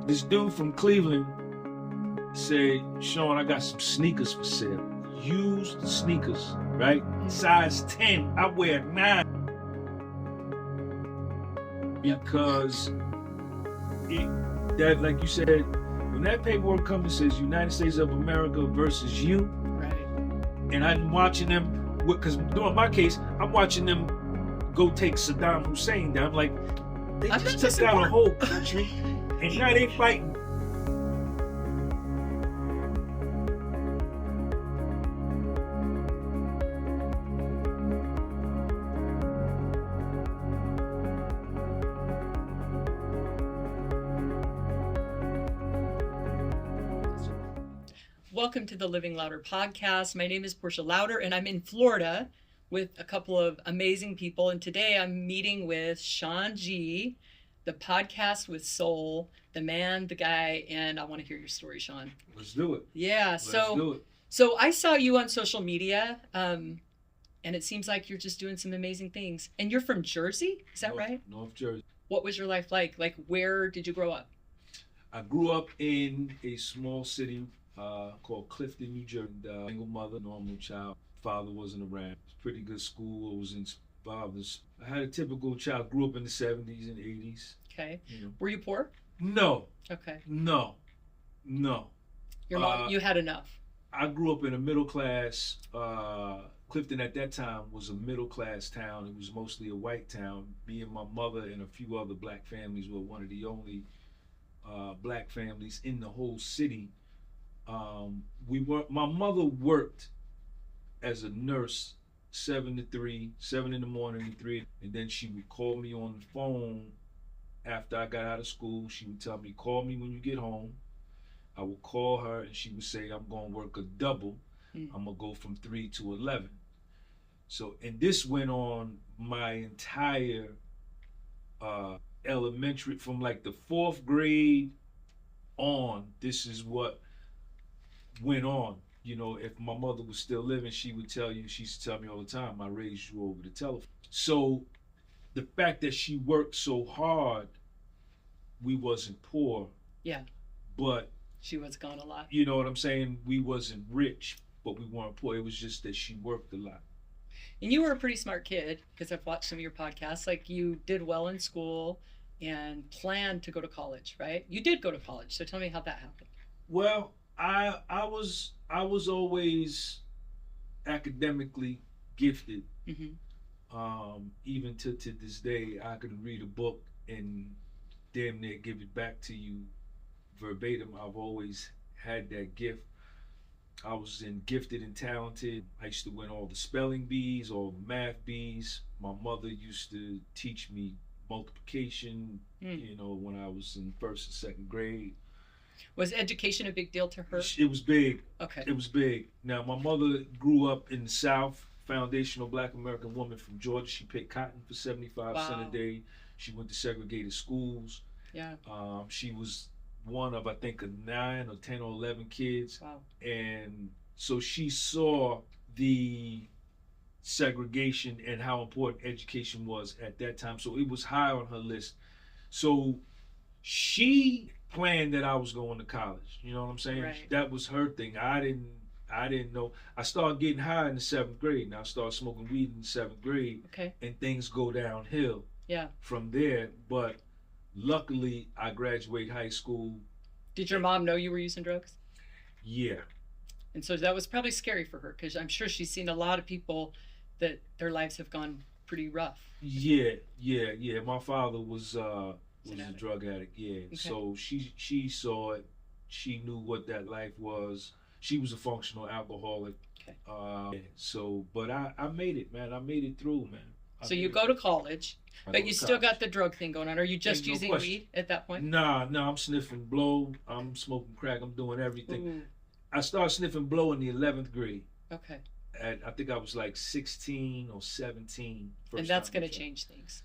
This dude from Cleveland said, Sean, I got some sneakers for sale. Used sneakers, right? Size 10. I wear 9. Because that, like you said, when that paperwork comes and says United States of America versus you, Right. and I'm watching them, because in my case, I'm watching them go take Saddam Hussein down. I'm like, they just took down a whole country, and now they fighting. Welcome to the Living Louder podcast. My name is Portia Louder, and I'm in Florida with a couple of amazing people. And today I'm meeting with Sean G, the podcast with soul, the man, the guy, and I want to hear your story, Sean. Let's do it. Yeah. Let's do it. So I saw you on social media, and it seems like you're just doing some amazing things. And you're from Jersey, is that right? North Jersey. What was your life like? Like, where did you grow up? I grew up in a small city called Clifton, New Jersey. Single mother, normal child. Father wasn't around. Pretty good school. I was in fathers. I had a typical child. Grew up in the 70s and 80s. Okay. You know. Were you poor? No. Okay. No. Your mom, you had enough. I grew up in a middle class. Clifton at that time was a middle class town. It was mostly a white town. Me and my mother and a few other black families were one of the only black families in the whole city. My mother worked as a nurse 7 to 3, 7 in the morning to 3, and then she would call me on the phone after I got out of school. She would tell me, call me when you get home. I would call her and she would say, I'm going to work a double. I'm going to go from 3 to 11. So, and this went on my entire elementary, from like the 4th grade on. This is what went on. You know, if my mother was still living, she used to tell me all the time, I raised you over the telephone. So the fact that she worked so hard, we wasn't poor. Yeah. But she was gone a lot. You know what I'm saying? We wasn't rich, but we weren't poor. It was just that she worked a lot. And you were a pretty smart kid, because I've watched some of your podcasts. Like, you did well in school and planned to go to college, right? You did go to college, so tell me how that happened. Well, I was always academically gifted. Mm-hmm. Even to this day, I could read a book and damn near give it back to you verbatim. I've always had that gift. I was gifted and talented. I used to win all the spelling bees, all the math bees. My mother used to teach me multiplication, you know, when I was in 1st and 2nd grade. Was education a big deal to her? It was big. Okay. It was big. Now, my mother grew up in the South, foundational black American woman from Georgia. She picked cotton for 75 cents a day. She went to segregated schools. Yeah. She was one of, I think, 9 or 10 or 11 kids. Wow. And so she saw the segregation and how important education was at that time. So it was high on her list. So she planned that I was going to college. You know what I'm saying? Right. That was her thing. I didn't know. I started getting high in the 7th grade. Now I started smoking weed in the 7th grade. Okay. And things go downhill. Yeah. From there. But luckily, I graduated high school. Did your mom know you were using drugs? Yeah. And so that was probably scary for her, because I'm sure she's seen a lot of people that their lives have gone pretty rough. Yeah. My father was a drug addict. Yeah. Okay. So she saw it. She knew what that life was. She was a functional alcoholic. Okay. But I made it, man. I made it through, man. So you go to college, but you still got the drug thing going on. Are you just using weed at that point? Nah, I'm sniffing blow. I'm smoking crack. I'm doing everything. Ooh. I started sniffing blow in the 11th grade. Okay. I think I was like 16 or 17. And that's going to change things.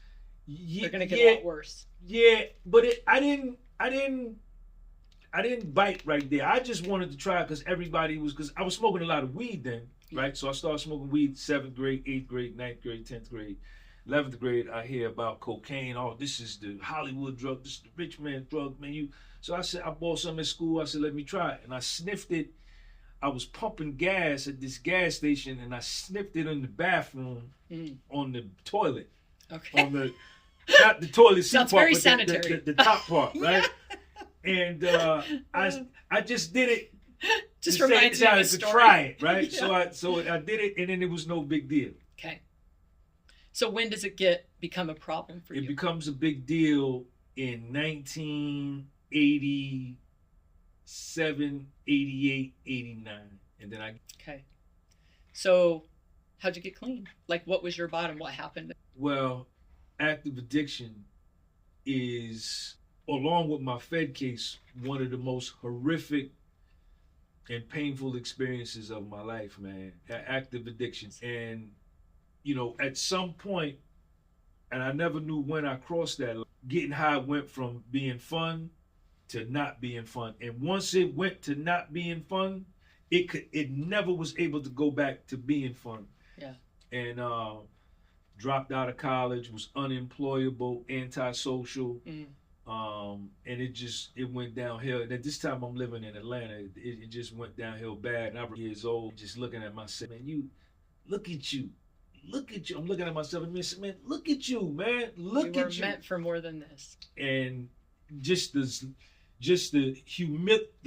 Yeah, they're going to get a lot worse. Yeah, but I didn't bite right there. I just wanted to try because I was smoking a lot of weed then, right? So I started smoking weed 7th grade, 8th grade, 9th grade, 10th grade. 11th grade, I hear about cocaine. Oh, this is the Hollywood drug. This is the rich man drug, man. So I said, I bought some at school. I said, let me try it. And I sniffed it. I was pumping gas at this gas station, and I sniffed it in the bathroom on the toilet. Okay. On the, not the toilet seat Sounds part, very but sanitary. the top part, right? Yeah. And I just did it. Just reminds me of a to story. try it, right? Yeah. So I did it, and then it was no big deal. Okay. So when does it become a problem for you? It becomes a big deal in 1987, 88, 89, and then Okay. So how'd you get clean? Like, what was your bottom? What happened? Well, active addiction is, along with my Fed case, one of the most horrific and painful experiences of my life, man. Active addiction. And, at some point, and I never knew when I crossed that, getting high went from being fun to not being fun. And once it went to not being fun, it never was able to go back to being fun. Yeah. And dropped out of college, was unemployable, antisocial. And it went downhill. And at this time I'm living in Atlanta, it just went downhill bad. And I was years old, just looking at myself, man, look at you. I'm looking at myself and saying, man, look at you, man. Look at you. You were meant for more than this. And just the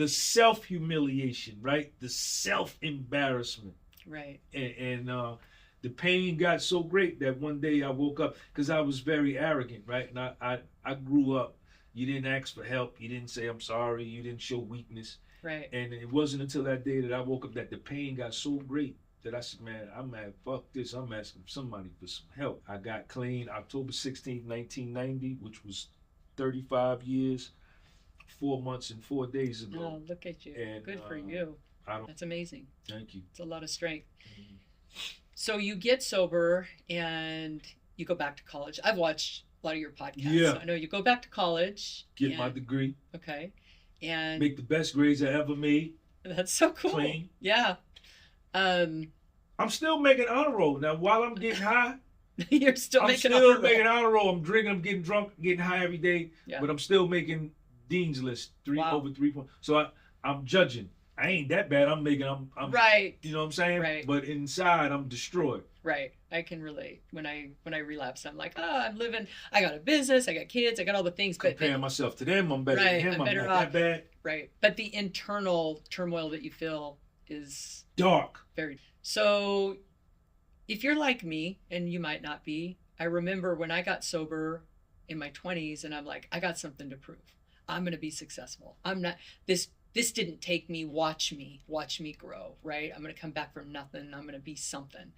self-humiliation, right? The self-embarrassment. Right. And the pain got so great that one day I woke up, because I was very arrogant, right? And I grew up. You didn't ask for help. You didn't say, I'm sorry. You didn't show weakness. Right. And it wasn't until that day that I woke up that the pain got so great that I said, man, I'm mad. Fuck this. I'm asking somebody for some help. I got clean October 16th, 1990, which was 35 years, 4 months and 4 days ago. Oh, look at you. And, good for you. That's amazing. Thank you. It's a lot of strength. Mm-hmm. So you get sober and you go back to college. I've watched a lot of your podcasts. Yeah. So I know you go back to college. Get my degree. Okay. And make the best grades I ever made. That's so cool. Clean. Yeah. I'm still making honor roll. Now, while I'm getting high, you're still I'm making still making honor roll. I'm drinking, I'm getting drunk, getting high every day, yeah. But I'm still making Dean's List over 3 points. So I'm judging. I ain't that bad. I'm right. You know what I'm saying? Right. But inside, I'm destroyed. Right. I can relate. When I relapse, I'm like, I'm living. I got a business. I got kids. I got all the things. Comparing myself to them, I'm better than him. I'm not that bad. Right. But the internal turmoil that you feel is dark. Very. So, if you're like me, and you might not be, I remember when I got sober in my 20s, and I'm like, I got something to prove. I'm going to be successful. I'm not this. This didn't take me. Watch me grow, right? I'm going to come back from nothing. I'm going to be something.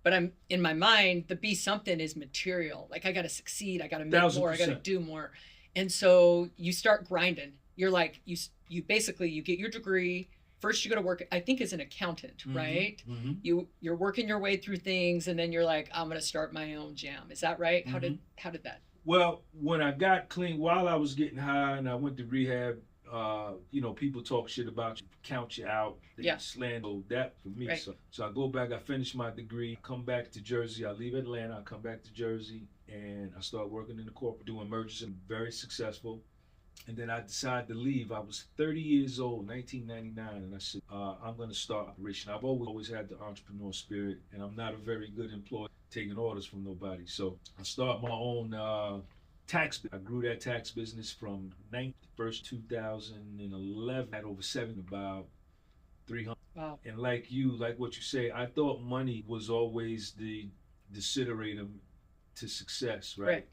But I'm in my mind, the be something is material. Like, I got to succeed. I got to make 1,000%. more. I got to do more. And so you start grinding. You're like, you basically, you get your degree. First you go to work, I think, as an accountant, right? Mm-hmm. You're working your way through things, and then you're like, I'm going to start my own jam. Is that right? Mm-hmm. How did that? Well, when I got clean, while I was getting high and I went to rehab, people talk shit about you, count you out, they slander that for me. Right. So I go back, I finish my degree, come back to Jersey, I leave Atlanta, I come back to Jersey, and I start working in the corporate, doing mergers, and very successful. And then I decided to leave. I was 30 years old, 1999, and I said, I'm going to start operation. I've always had the entrepreneur spirit, and I'm not a very good employee taking orders from nobody. So I started my own tax. I grew that tax business from 2011. I had over about 300. Wow. And like what you say, I thought money was always the desideratum to success, right?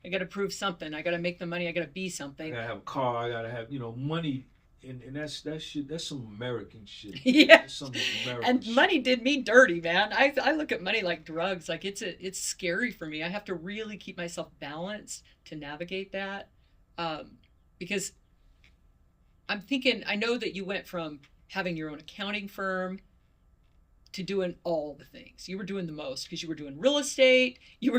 I got to prove something. I got to make the money. I got to be something. I got to have a car. I got to have, money. And that's shit. That's some American shit. Yeah. That's some American and shit. Money did me dirty, man. I look at money like drugs. Like, it's scary for me. I have to really keep myself balanced to navigate that. Because I'm thinking, I know that you went from having your own accounting firm to doing all the things. You were doing the most because you were doing real estate. You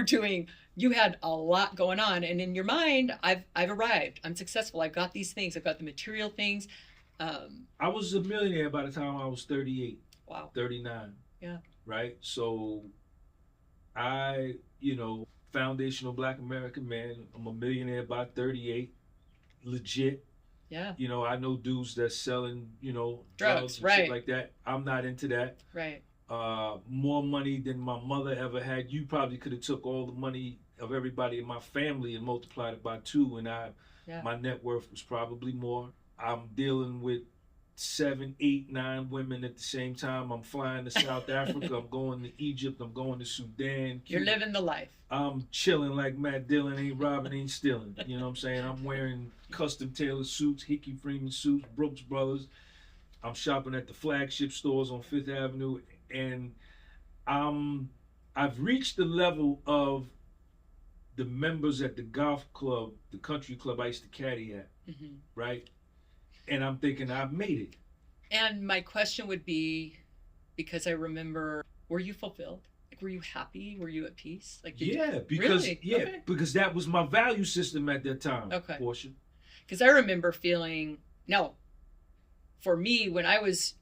had a lot going on. And in your mind, I've arrived. I'm successful. I've got these things. I've got the material things. I was a millionaire by the time I was 38. Wow. 39. Yeah. Right? So I foundational Black American man. I'm a millionaire by 38, legit. Yeah. I know dudes that's selling, drugs and right. shit like that. I'm not into that. Right. More money than my mother ever had. You probably could have took all the money of everybody in my family and multiplied it by 2, and my net worth was probably more. I'm dealing with 7, 8, 9 women at the same time. I'm flying to South Africa. I'm going to Egypt. I'm going to Sudan. You're living the life. I'm chilling like Matt Dillon, ain't robbing, ain't stealing. You know what I'm saying? I'm wearing custom tailored suits, Hickey Freeman suits, Brooks Brothers. I'm shopping at the flagship stores on 5th Avenue, and I've reached the level of the members at the golf club, the country club I used to caddy at, right? And I'm thinking I've made it. And my question would be, because I remember, were you fulfilled? Like, were you happy? Were you at peace? Like, because that was my value system at that time. Okay. Portia. Because I remember feeling, for me, when I was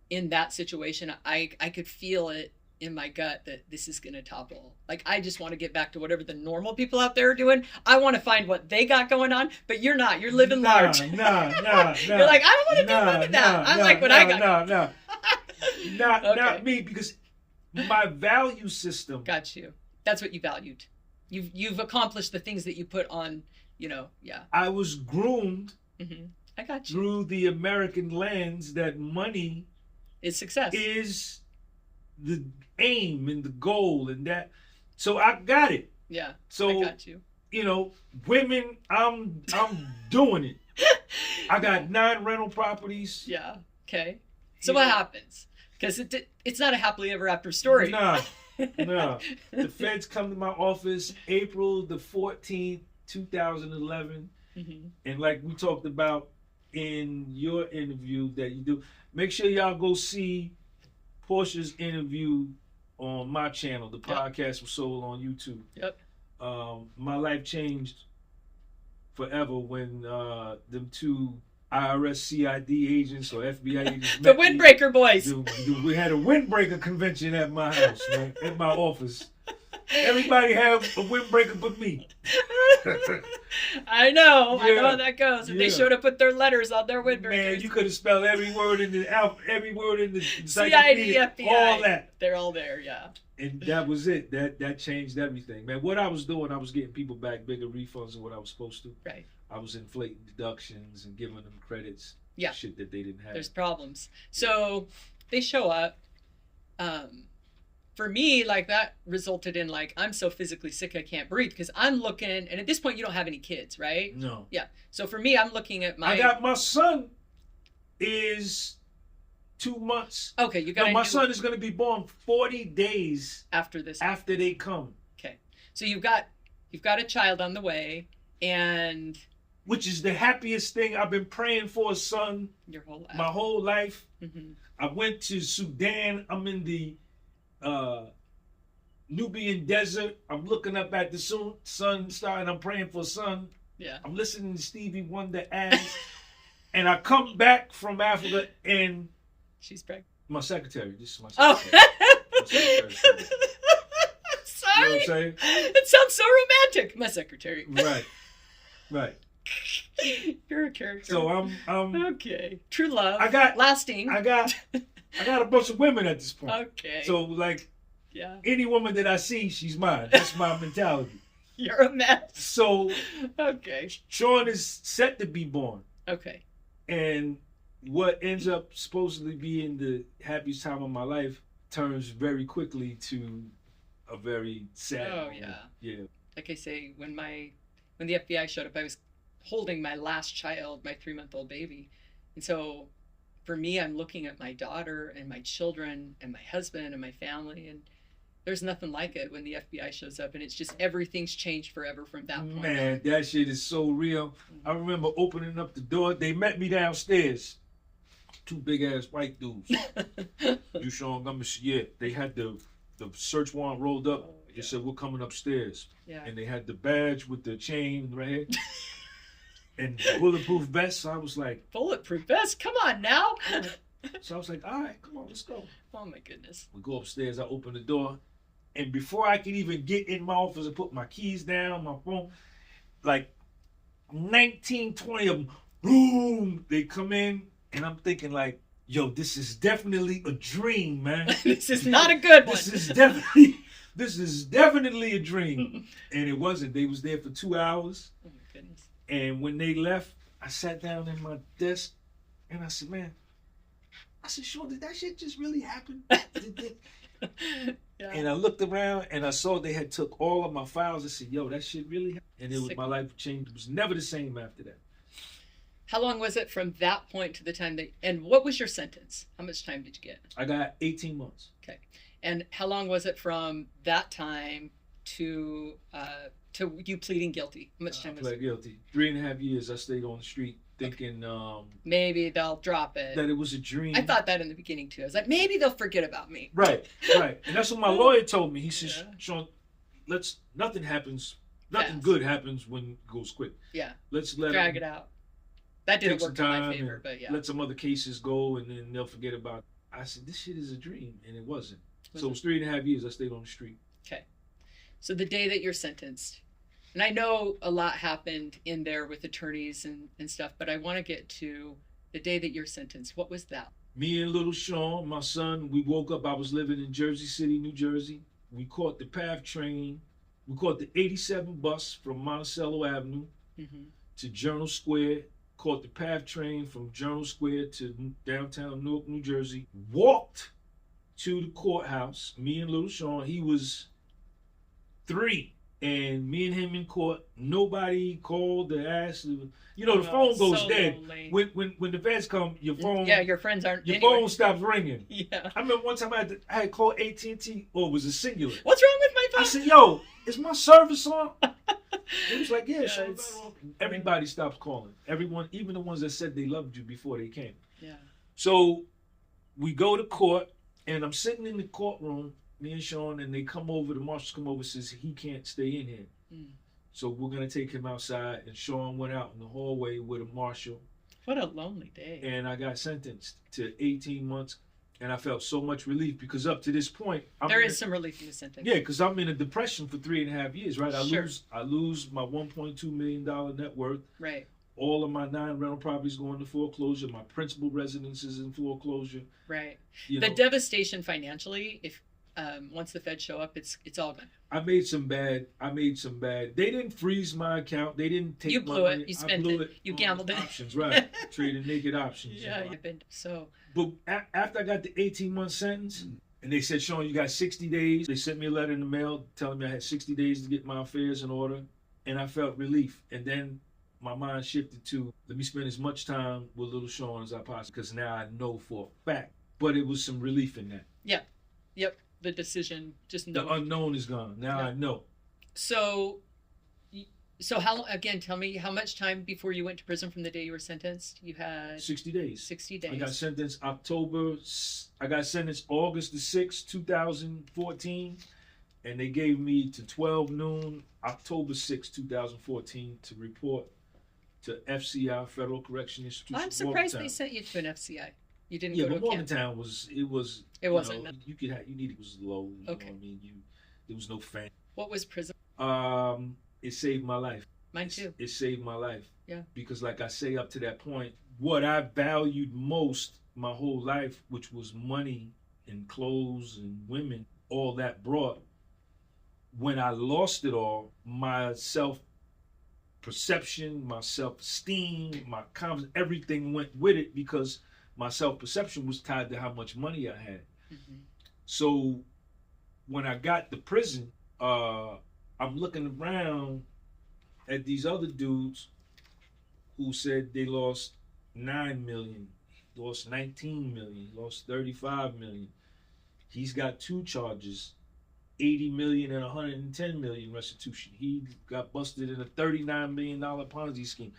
in that situation, I could feel it in my gut that this is going to topple. Like, I just want to get back to whatever the normal people out there are doing. I want to find what they got going on, but you're not. You're living large. Nah. You're like, I don't want to do none of that. I like what I got. Not me, because my value system. Got you. That's what you valued. You've accomplished the things that you put on, I was groomed I got you. through the American lens that money is success. Is the aim and the goal and that. So I got it. Yeah. So I got you. Women, I'm doing it. I got 9 rental properties. Yeah. Okay. So what happens? Because it's not a happily ever after story. Nah. The feds come to my office April the 14th, 2011. And like we talked about in your interview that you do, make sure y'all go see Portia's interview on my channel, the podcast was sold on YouTube. Yep. My life changed forever when them 2 IRS CID agents or FBI agents the Windbreaker boys. We had a Windbreaker convention at my house, man, at my office. Everybody had a windbreaker but me. I know how that goes. And they showed up with their letters on their windbreakers. Man, you could have spelled every word in the CID, FBI. All that. They're all there, yeah. And that was it. That changed everything, man. What I was doing, I was getting people back bigger refunds than what I was supposed to. Right. I was inflating deductions and giving them credits. Yeah. Shit that they didn't have. There's problems. So they show up. For me, like, that resulted in, like, I'm so physically sick I can't breathe because I'm looking, and at this point you don't have any kids, right? No. Yeah. So for me, I'm looking at I got my son is 2 months. Okay, you got. No, my son is going to be born 40 days after this. After they come. Okay, so you've got a child on the way, and which is the happiest thing. I've been praying for a son your whole life. My whole life. I went to Sudan. I'm in the Nubian desert. I'm looking up at the sun star, and I'm praying for a son. Yeah. I'm listening to Stevie Wonder ads, and I come back from Africa, and she's pregnant. My secretary. This is my secretary. My secretary. Sorry. You know what I'm saying? It sounds so romantic. My secretary. Right. You're a character. So I'm okay. True love. Lasting. I got a bunch of women at this point. Okay. So like, any woman that I see, she's mine. That's my mentality. You're a mess. So okay. Sean is set to be born. Okay. And what ends up supposedly being the happiest time of my life turns very quickly to a very sad moment. Yeah. Like I say, when the FBI showed up, I was holding my last child, my 3-month-old baby. And so for me, I'm looking at my daughter and my children and my husband and my family, and there's nothing like it when the FBI shows up, and it's just everything's changed forever from that point. Man, that shit is so real. I remember opening up the door. They met me downstairs. 2 big ass white dudes. You Sean Gunby? Yeah, they had the search warrant rolled up. They said, we're coming upstairs. Yeah. And they had the badge with the chain right here. And bulletproof vest. So I was like, bulletproof vest? Come on now. So I was like, all right, come on, let's go. Oh my goodness. We go upstairs. I open the door, And before I could even get in my office and put my keys down, my phone, like 19, 20 of them, boom, they come in, and I'm thinking like, yo, this is definitely a dream, man. This is not a good one. This is definitely a dream. And it wasn't. They was there for 2 hours. Oh my goodness. And when they left, I sat down at my desk and I said, man, Sean, did that shit just really happen? Yeah. And I looked around and I saw they had took all of my files. I said, yo, that shit really happened. And it was Sick. my life changed. It was never the same after that. How long was it from that point to the time that, and what was your sentence? How much time did you get? I got 18 months. Okay. And how long was it from that time to you pleading guilty? How much time I was pled it? guilty. 3.5 years I stayed on the street thinking Maybe they'll drop it. that it was a dream. I thought that in the beginning too. I was like, maybe they'll forget about me. Right. And that's what my lawyer told me. He says, Yeah. Sean, nothing Fast. good happens when it goes quick. Yeah. Let's let Drag it out. That didn't take work some in time my favor, and but yeah. let some other cases go and then they'll forget about it. I said, this shit is a dream. And it wasn't. So it was 3.5 years I stayed on the street. Okay. So the day that you're sentenced, and I know a lot happened in there with attorneys and stuff, but I want to get to the day that you're sentenced. What was that? Me and little Sean, my son, we woke up. I was living in Jersey City, New Jersey. We caught the PATH train. We caught the 87 bus from Monticello Avenue to Journal Square. Caught the PATH train from Journal Square to downtown Newark, New Jersey. Walked to the courthouse. Me and little Sean, he was 3. And me and him in court, nobody called to ask. You know, the phone goes so dead. lonely. When the feds come, your phone, Yeah, your friends aren't. your anyway. phone stops ringing. Yeah. I remember one time I had called AT&T, or it was a singular. What's wrong with my I phone? said, yo, is my service on? It was like, yeah, Yeah, Sean, it's- everybody stops calling. Everyone, even the ones that said they loved you before they came. Yeah. So we go to court, and I'm sitting in the courtroom, me and Sean, and they come over, the marshals come over and says he can't stay in here. So we're going to take him outside, and Sean went out in the hallway with a marshal, What a lonely day. and I got sentenced to 18 months, and I felt so much relief because up to this point, There is some relief in the sentence. yeah, because I'm in a depression for 3.5 years, right? Sure. I lose my $1.2 million net worth. Right. All of my 9 rental properties go into foreclosure. My principal residence is in foreclosure. Right. You The know, devastation financially, if once the feds show up, it's all gone. I made some bad. They didn't freeze my account. They didn't take You my blew money. it. You I spent blew it. You on gambled it. Options, right? Trading naked options. Yeah, You know. you've been so. But after I got the 18-month sentence, and they said, Sean, you got 60 days. They sent me a letter in the mail telling me I had 60 days to get my affairs in order, and I felt relief. And then my mind shifted to, let me spend as much time with little Sean as I possibly, because now I know for a fact. But it was some relief in that. Yep. The decision, just The know. unknown is gone. Now Yeah. I know. So how again? Tell me how much time before you went to prison from the day you were sentenced? You had 60 days. 60 I got days. sentenced August the 6th, 2014, and they gave me to 12 noon, October 6th, 2014, to report to FCI, Federal Correction Institution. I'm surprised they Morgantown. sent you to an FCI. You didn't Yeah, go but to a camp. Morgantown was. It You wasn't. know, you could have. You need it was low. You Okay. know what I mean, there was no fan. What was prison? It saved my life. Mine too. It saved my life. Yeah. Because like I say, up to that point, what I valued most my whole life, which was money and clothes and women, all that brought, when I lost it all, my self-perception, my self-esteem, my confidence, everything went with it because my self-perception was tied to how much money I had. Mm-hmm. So when I got to prison, I'm looking around at these other dudes who said they lost 9 million, lost 19 million, lost 35 million. He's got 2 charges, 80 million and 110 million restitution. He got busted in a $39 million Ponzi scheme.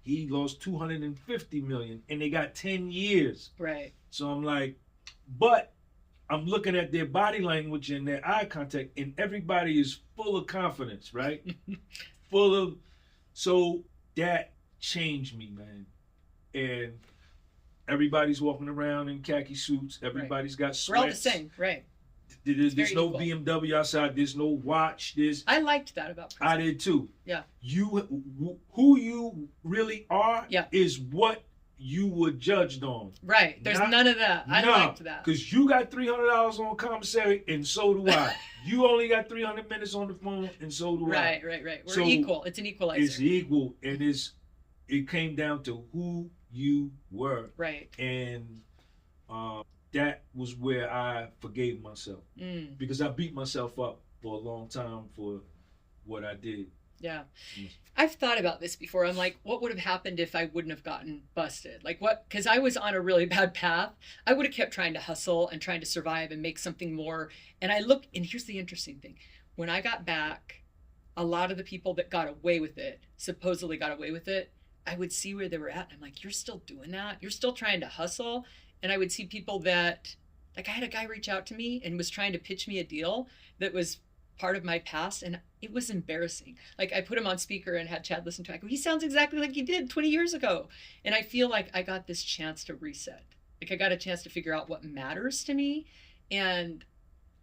He lost 250 million and they got 10 years. Right. So I'm like, but I'm looking at their body language and their eye contact, and everybody is full of confidence, right? So that changed me, man. And everybody's walking around in khaki suits. Everybody's got We're all the sweats. same, right? There's no BMW outside. There's no watch. I liked that about prison. I did too. Yeah. Who you really are is what you were judged on. Right. There's none of that. I liked that. Because you got $300 on commissary, and so do I. You only got 300 minutes on the phone, and so do I. Right. We're equal. It's an equalizer. It's equal, and it came down to who you were. Right. And that was where I forgave myself. Because I beat myself up for a long time for what I did. Yeah. I've thought about this before. I'm like, what would have happened if I wouldn't have gotten busted? Like what? Because I was on a really bad path. I would have kept trying to hustle and trying to survive and make something more. And and here's the interesting thing. When I got back, a lot of the people that got away with it, supposedly got away with it, I would see where they were at. And I'm like, you're still doing that? You're still trying to hustle? And I would see people that, like I had a guy reach out to me and was trying to pitch me a deal that was part of my past, and it was embarrassing. Like I put him on speaker and had Chad listen to it. I go, he sounds exactly like he did 20 years ago. And I feel like I got this chance to reset. Like I got a chance to figure out what matters to me. And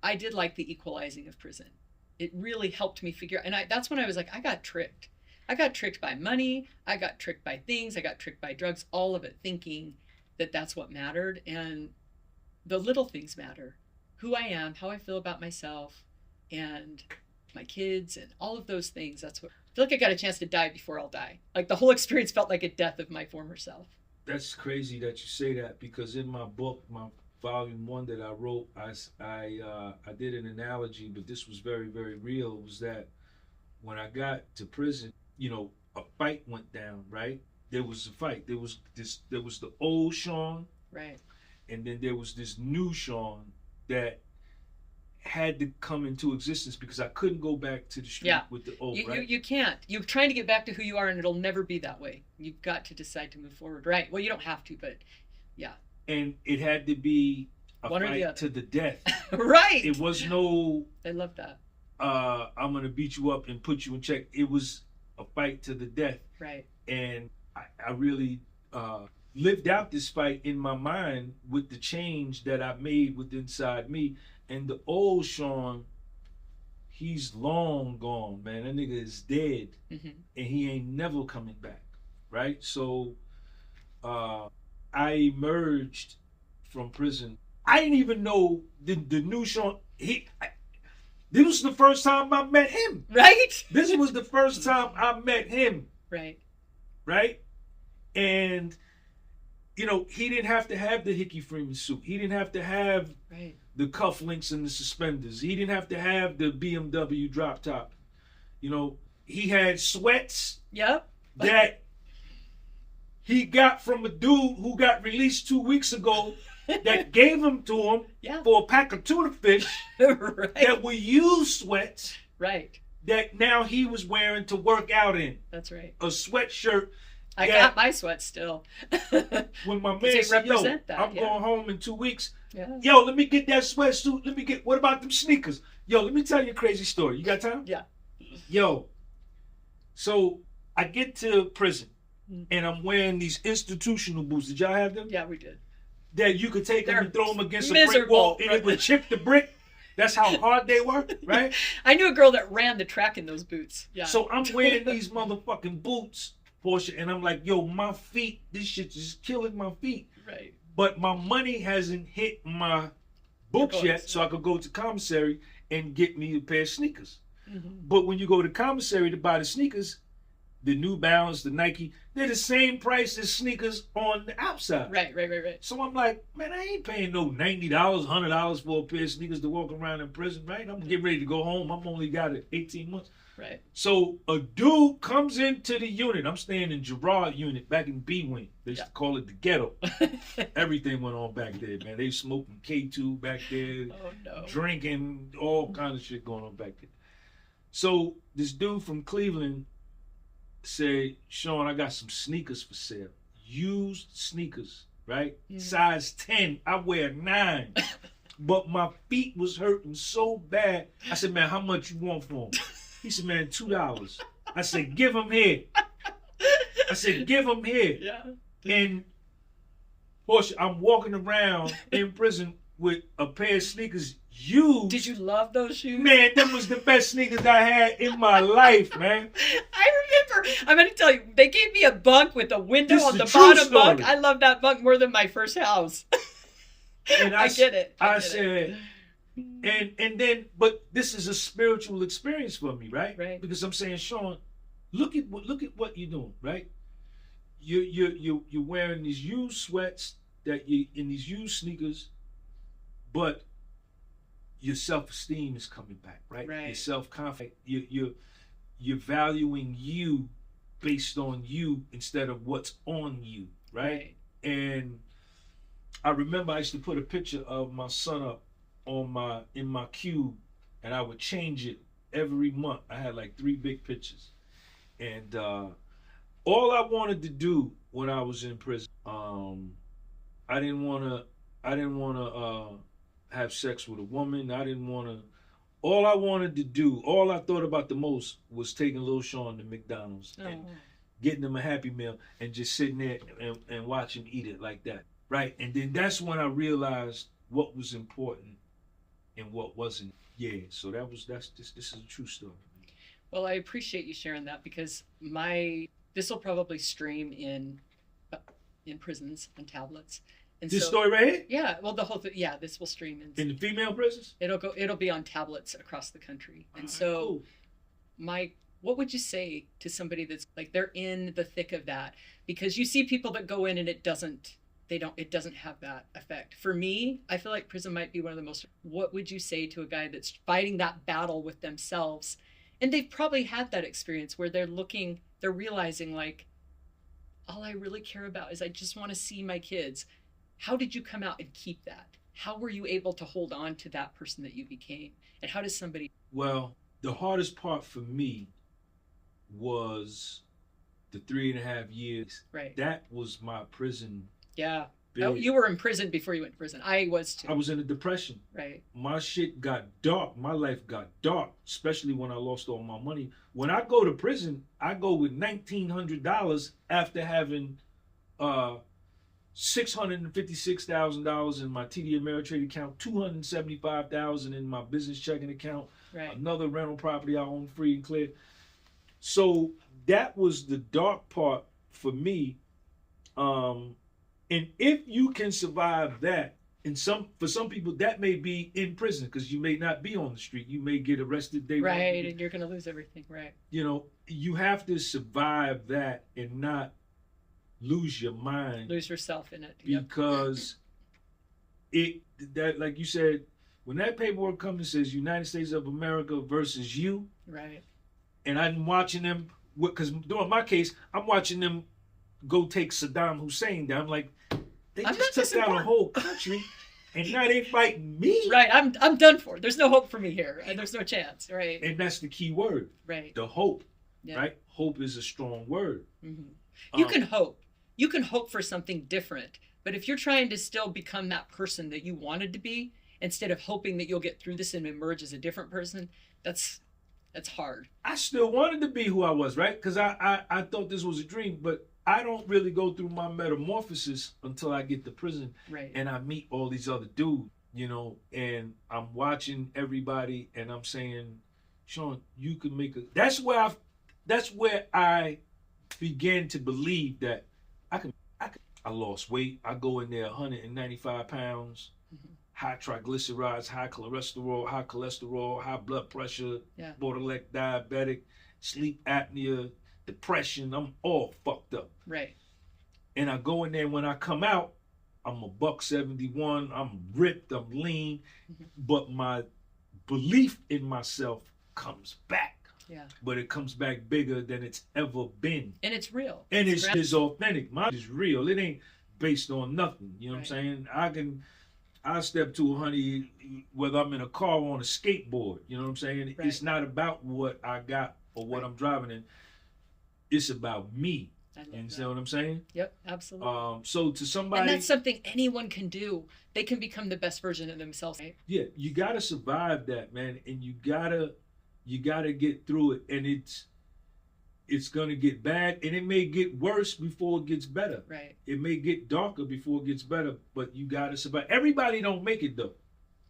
I did like the equalizing of prison. It really helped me figure out, and that's when I was like, I got tricked. I got tricked by money. I got tricked by things. I got tricked by drugs, all of it, thinking that that's what mattered. And the little things matter. Who I am, how I feel about myself, and my kids, and all of those things. That's what I feel like. I got a chance to die before I'll die. Like the whole experience felt like a death of my former self. That's crazy that you say that, because in my book, my volume 1 that I wrote, I did an analogy, but this was very, very real. Was that when I got to prison, a fight went down, right? There was a fight. There was the old Sean, right, and then there was this new Sean that had to come into existence, because I couldn't go back to the street with the old, right? You can't. You're trying to get back to who you are, and it'll never be that way. You've got to decide to move forward, right? Well, you don't have to, but yeah. And it had to be a fight to the death. Right. It was no... I love that. I'm going to beat you up and put you in check. It was a fight to the death. Right. And I really lived out this fight in my mind with the change that I made inside me. And the old Sean, he's long gone, man. That nigga is dead. Mm-hmm. And he ain't never coming back, right? So I emerged from prison. I didn't even know the new Sean. This was the first time I met him. Right? This was the first time I met him. Right. Right? And, he didn't have to have the Hickey Freeman suit. He didn't have to have the cufflinks and the suspenders. He didn't have to have the BMW drop top. He had sweats that he got from a dude who got released 2 weeks ago that gave them to him for a pack of tuna fish that were used sweats that now he was wearing to work out in. That's right. A sweatshirt. I got my sweat still. When my man said, I'm going home in 2 weeks. Yeah. Yo, let me get that sweatsuit. What about them sneakers? Yo, let me tell you a crazy story. You got time? Yeah. Yo, so I get to prison and I'm wearing these institutional boots. Did y'all have them? Yeah, we did. That you could take them and throw them against a brick wall and it would chip the brick. That's how hard they were, right? I knew a girl that ran the track in those boots. Yeah. So I'm wearing these motherfucking boots, Portia, and I'm like, yo, my feet, this shit is killing my feet. Right. But my money hasn't hit my books yet, so I could go to commissary and get me a pair of sneakers. Mm-hmm. But when you go to commissary to buy the sneakers, the New Balance, the Nike, they're the same price as sneakers on the outside. Right. So I'm like, man, I ain't paying no $90, $100 for a pair of sneakers to walk around in prison, right? I'm getting ready to go home. I've only got it 18 months. Right. So a dude comes into the unit. I'm staying in Girard unit back in B-Wing. They used to call it the ghetto. Everything went on back there, man. They smoking K2 back there. Oh, no. Drinking, all kind of shit going on back there. So this dude from Cleveland said, Sean, I got some sneakers for sale. Used sneakers, right? Yeah. Size 10. I wear 9. But my feet was hurting so bad. I said, man, how much you want for them? He said, man, $2. I said, give them here. Yeah. And Portia, I'm walking around in prison with a pair of sneakers used. Did you love those shoes? Man, them was the best sneakers I had in my life, man. I remember. I'm going to tell you, they gave me a bunk with a window This on is the a true bottom story. bunk. I love that bunk more than my first house. And I get it. I said, and then, but this is a spiritual experience for me, right? Right. Because I'm saying, Sean, look at what you're doing, right? You're wearing these used sweats that you in these used sneakers, but your self-esteem is coming back, right? Right. Your self-confidence. You're valuing you based on you instead of what's on you, right? And I remember I used to put a picture of my son up in my cube, and I would change it every month. I had like 3 big pictures, and all I wanted to do when I was in prison, I didn't want to have sex with a woman. All I wanted to do, all I thought about the most was taking little Sean to McDonald's and getting him a Happy Meal and just sitting there and watch him eat it like that, right? And then that's when I realized what was important and what wasn't. Yeah, so this is a true story. Well, I appreciate you sharing that because this will probably stream in prisons on tablets. And This story right here? Yeah, well, the whole thing. Yeah, this will stream in the female prisons. It'll be on tablets across the country. And so, cool. What would you say to somebody that's like they're in the thick of that? Because you see people that go in and it doesn't have that effect. For me, I feel like prison might be one of the most. What would you say to a guy that's fighting that battle with themselves, and they've probably had that experience where they're realizing like, all I really care about is I just want to see my kids. How did you come out and keep that? How were you able to hold on to that person that you became? And how does somebody... Well, the hardest part for me was the 3.5 years. Right. That was my prison. Yeah. Oh, you were in prison before you went to prison. I was too. I was in a depression. Right. My shit got dark. My life got dark, especially when I lost all my money. When I go to prison, I go with $1,900 after having $656,000 in my TD Ameritrade account, $275,000 in my business checking account, right. Another rental property I own free and clear. So that was the dark part for me. And if you can survive that, for some people that may be in prison because you may not be on the street. You may get arrested. Right, and you're going to lose everything. Right. You know, you have to survive that and not lose your mind, lose yourself in it, because that like you said, when that paperwork comes and says United States of America versus you, right? And I'm watching them because during my case, I'm watching them go take Saddam Hussein down. I'm like, they just took down a whole country, and now they fighting me. Right, I'm done for. There's no hope for me here, and there's no chance. Right, and that's the key word. Right, the hope. Yeah. Right, hope is a strong word. Mm-hmm. You can hope. You can hope for something different, but if you're trying to still become that person that you wanted to be, instead of hoping that you'll get through this and emerge as a different person, that's hard. I still wanted to be who I was, right? Because I thought this was a dream, but I don't really go through my metamorphosis until I get to prison, right? And I meet all these other dudes, you know, and I'm watching everybody, and I'm saying, Sean, you can make a. That's where I began to believe that I lost weight. I go in there 195 pounds, high triglycerides, high cholesterol, high blood pressure, borderline diabetic, sleep apnea, depression. I'm all fucked up. Right. And I go in there, when I come out, I'm a $171. I'm ripped. I'm lean. But my belief in myself comes back. Yeah. But it comes back bigger than it's ever been. And it's real. And it's authentic. Mine is real. It ain't based on nothing. You know what I'm saying? I step to a honey whether I'm in a car or on a skateboard. You know what I'm saying? Right. It's not about what I got or what I'm driving in. It's about me. You understand what I'm saying? Yep, absolutely. So to somebody... And that's something anyone can do. They can become the best version of themselves. Right? Yeah, you got to survive that, man. And you gotta get through it. And it's going to get bad. And it may get worse before it gets better. Right. It may get darker before it gets better. But you got to survive. Everybody don't make it, though.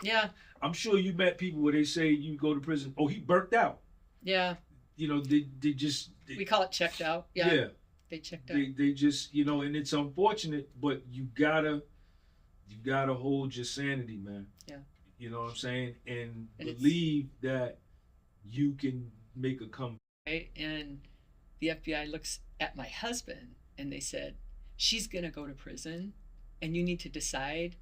Yeah. I'm sure you met people where they say you go to prison, oh, he burnt out. Yeah. You know, they just... We call it checked out. Yeah. Yeah. They checked out. They just, you know, and it's unfortunate, but you gotta hold your sanity, man. Yeah. You know what I'm saying? And believe that you can make a comeback. Right? And the FBI looks at my husband and they said, she's going to go to prison and you need to decide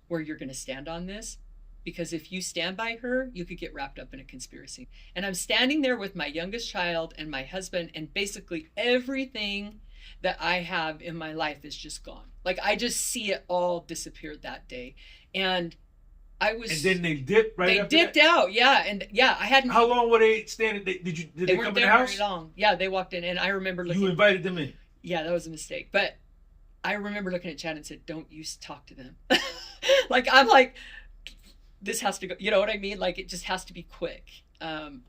where you're going to stand on this. Because if you stand by her, you could get wrapped up in a conspiracy. And I'm standing there with my youngest child and my husband, and basically everything that I have in my life is just gone. Like, I just see it all disappeared that day. And I was... And then they dipped right after They dipped out, yeah. And yeah, I hadn't... How long were they standing? Did they come in the house? Very long. Yeah, they walked in, and I remember looking... You invited them in? Yeah, that was a mistake. But I remember looking at Chad and said, don't you talk to them. Like, I'm like... This has to go, you know what I mean? Like, it just has to be quick. I'm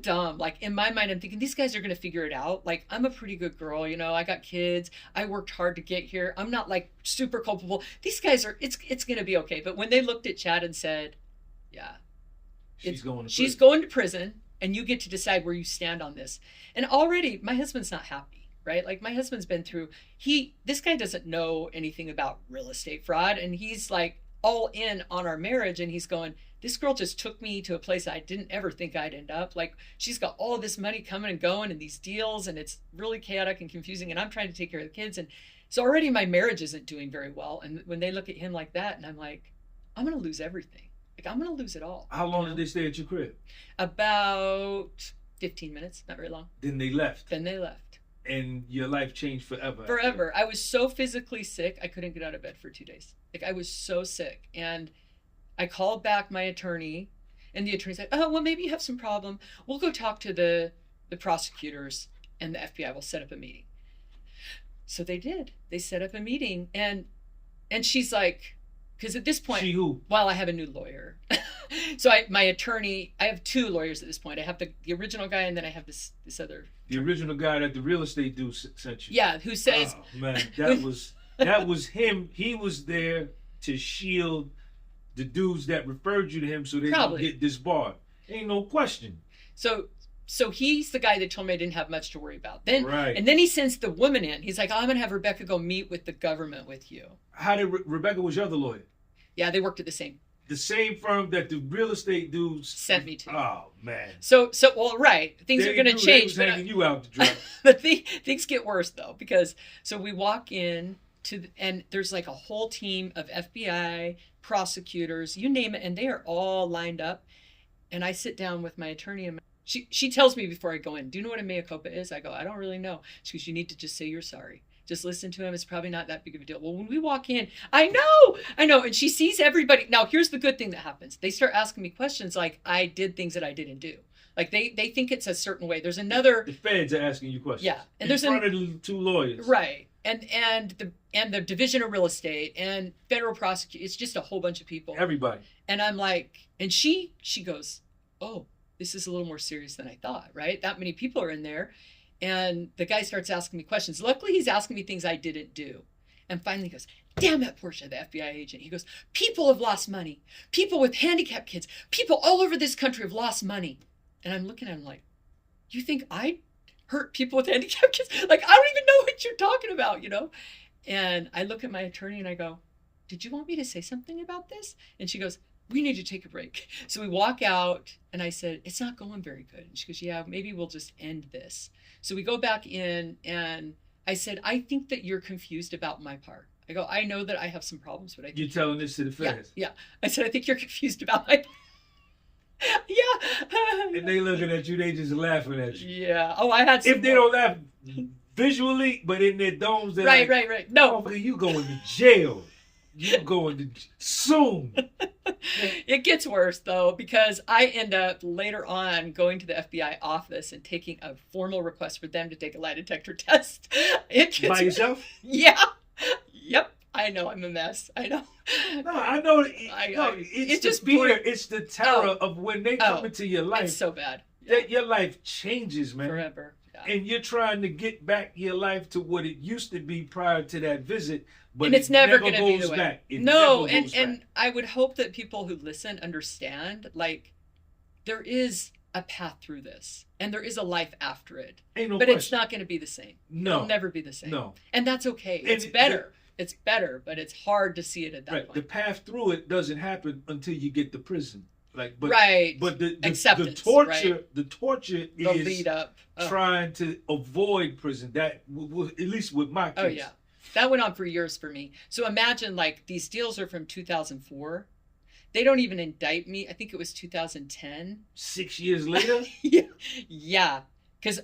dumb. Like, in my mind, I'm thinking, these guys are going to figure it out. Like, I'm a pretty good girl, you know, I got kids. I worked hard to get here. I'm not, like, super culpable. These guys are, it's going to be okay. But when they looked at Chad and said, yeah, she's going to prison, and you get to decide where you stand on this. And already, my husband's not happy, right? Like, my husband's been through, this guy doesn't know anything about real estate fraud. And he's like, all in on our marriage, and he's going, this girl just took me to a place I didn't ever think I'd end up. Like, she's got all this money coming and going and these deals, and it's really chaotic and confusing, and I'm trying to take care of the kids. And so already my marriage isn't doing very well. And when they look at him like that, and I'm like, I'm going to lose everything. Like, I'm going to lose it all. How long did they stay at your crib? About 15 minutes, not very long. Then they left. And your life changed forever. Forever. I was so physically sick, I couldn't get out of bed for 2 days. Like, I was so sick. And I called back my attorney, and the attorney said, oh, well, maybe you have some problem. We'll go talk to the prosecutors, and the FBI will set up a meeting. So they did. They set up a meeting, and she's like, because at this point, she who? Well, I have a new lawyer. So my attorney, I have 2 lawyers at this point. I have the original guy, and then I have this other. The original guy that the real estate dude sent you. Yeah, who says. Oh, man, that was him. He was there to shield the dudes that referred you to him so they don't get disbarred. Ain't no question. So he's the guy that told me I didn't have much to worry about. Then, right. And then he sends the woman in. He's like, I'm going to have Rebecca go meet with the government with you. How did Rebecca was your other lawyer? Yeah, they worked at the same firm that the real estate dudes sent me to. Oh, man. So well, right. Things are going to change. They was hanging you out to dry. But things get worse, though, because so we walk in and there's like a whole team of FBI, prosecutors, you name it, and they are all lined up. And I sit down with my attorney, and she tells me before I go in, do you know what a mea culpa is? I go, I don't really know. She goes, you need to just say you're sorry. Just listen to him. It's probably not that big of a deal. Well, when we walk in, I know. And she sees everybody. Now, here's the good thing that happens. They start asking me questions like I did things that I didn't do. Like they think it's a certain way. There's another. The feds are asking you questions. Yeah. And in front of the 2 lawyers. Right. And the Division of Real Estate and federal prosecutor. It's just a whole bunch of people. Everybody. And I'm like, and she goes, oh, this is a little more serious than I thought, right? That many people are in there. And the guy starts asking me questions. Luckily, he's asking me things I didn't do. And finally he goes, damn it, Portia, the FBI agent. He goes, people have lost money. People with handicapped kids. People all over this country have lost money. And I'm looking at him like, you think I hurt people with handicapped kids? Like, I don't even know what you're talking about, you know? And I look at my attorney and I go, did you want me to say something about this? And she goes, we need to take a break. So we walk out and I said, it's not going very good. And she goes, yeah, maybe we'll just end this. So we go back in and I said, I think that you're confused about my part. I go, I know that I have some problems, but I think you're telling this to the feds. Yeah. I said, I think you're confused about my part. Yeah. And they looking at you, they just laughing at you. Yeah. Oh, I had some if they don't laugh visually, but in their domes, they're right. No. Oh, you going to jail. You're going to soon. It gets worse, though, because I end up later on going to the FBI office and taking a formal request for them to take a lie detector test. By yourself? Yeah. Yep. I know I'm a mess. I know. No, I know. It's just fear. It's the terror of when they come into your life. It's so bad. That your life changes, man. Forever. that. And you're trying to get back your life to what it used to be prior to that visit, but and it's never going to be goes the way. back. It No, never goes and back. I would hope that people who listen understand, like, there is a path through this, and there is a life after it. Ain't no but question. It's not going to be the same. No. It'll never be the same. No. And that's okay. And it's better. It's better, but it's hard to see it at that right. point. The path through it doesn't happen until you get to prison. Like, but, right. But the acceptance, torture, right? the torture the is lead up. trying to avoid prison. That, at least with my case. Oh yeah, that went on for years for me. So imagine, like, these deals are from 2004. They don't even indict me. I think it was 2010. 6 years later. yeah, because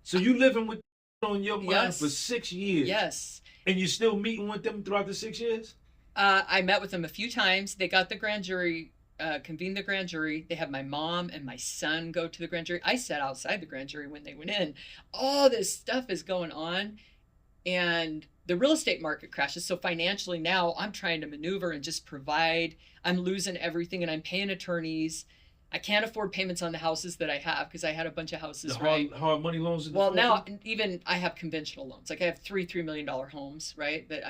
So you living with on your mind yes. for 6 years. Yes. And you're still meeting with them throughout the 6 years? I met with them a few times. They got the grand jury, convened the grand jury. They had my mom and my son go to the grand jury. I sat outside the grand jury when they went in. All this stuff is going on. And the real estate market crashes. So financially now I'm trying to maneuver and just provide. I'm losing everything and I'm paying attorneys. I can't afford payments on the houses that I have because I had a bunch of houses, the hard money loans. Well, now even I have conventional loans. Like I have $3 million homes, right? That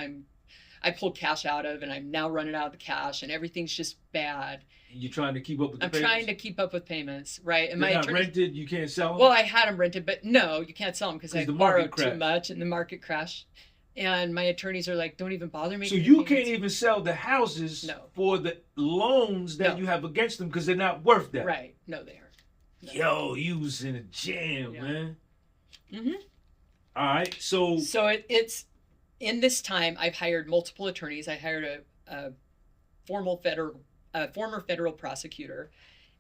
I pulled cash out of, and I'm now running out of the cash, and everything's just bad. You're trying to keep up with the payments? I'm trying to keep up with payments, right? And They're not rented, you can't sell them? Well, I had them rented, but no, you can't sell them because I borrowed too much and the market crashed. And my attorneys are like, don't even bother making So you payments. can't even sell the houses for the loans that you have against them because they're not worth that. Right. No, they aren't. No. Yo, you was in a jam, man. Mm-hmm. All right, so it's in this time I've hired multiple attorneys. I hired a former federal prosecutor.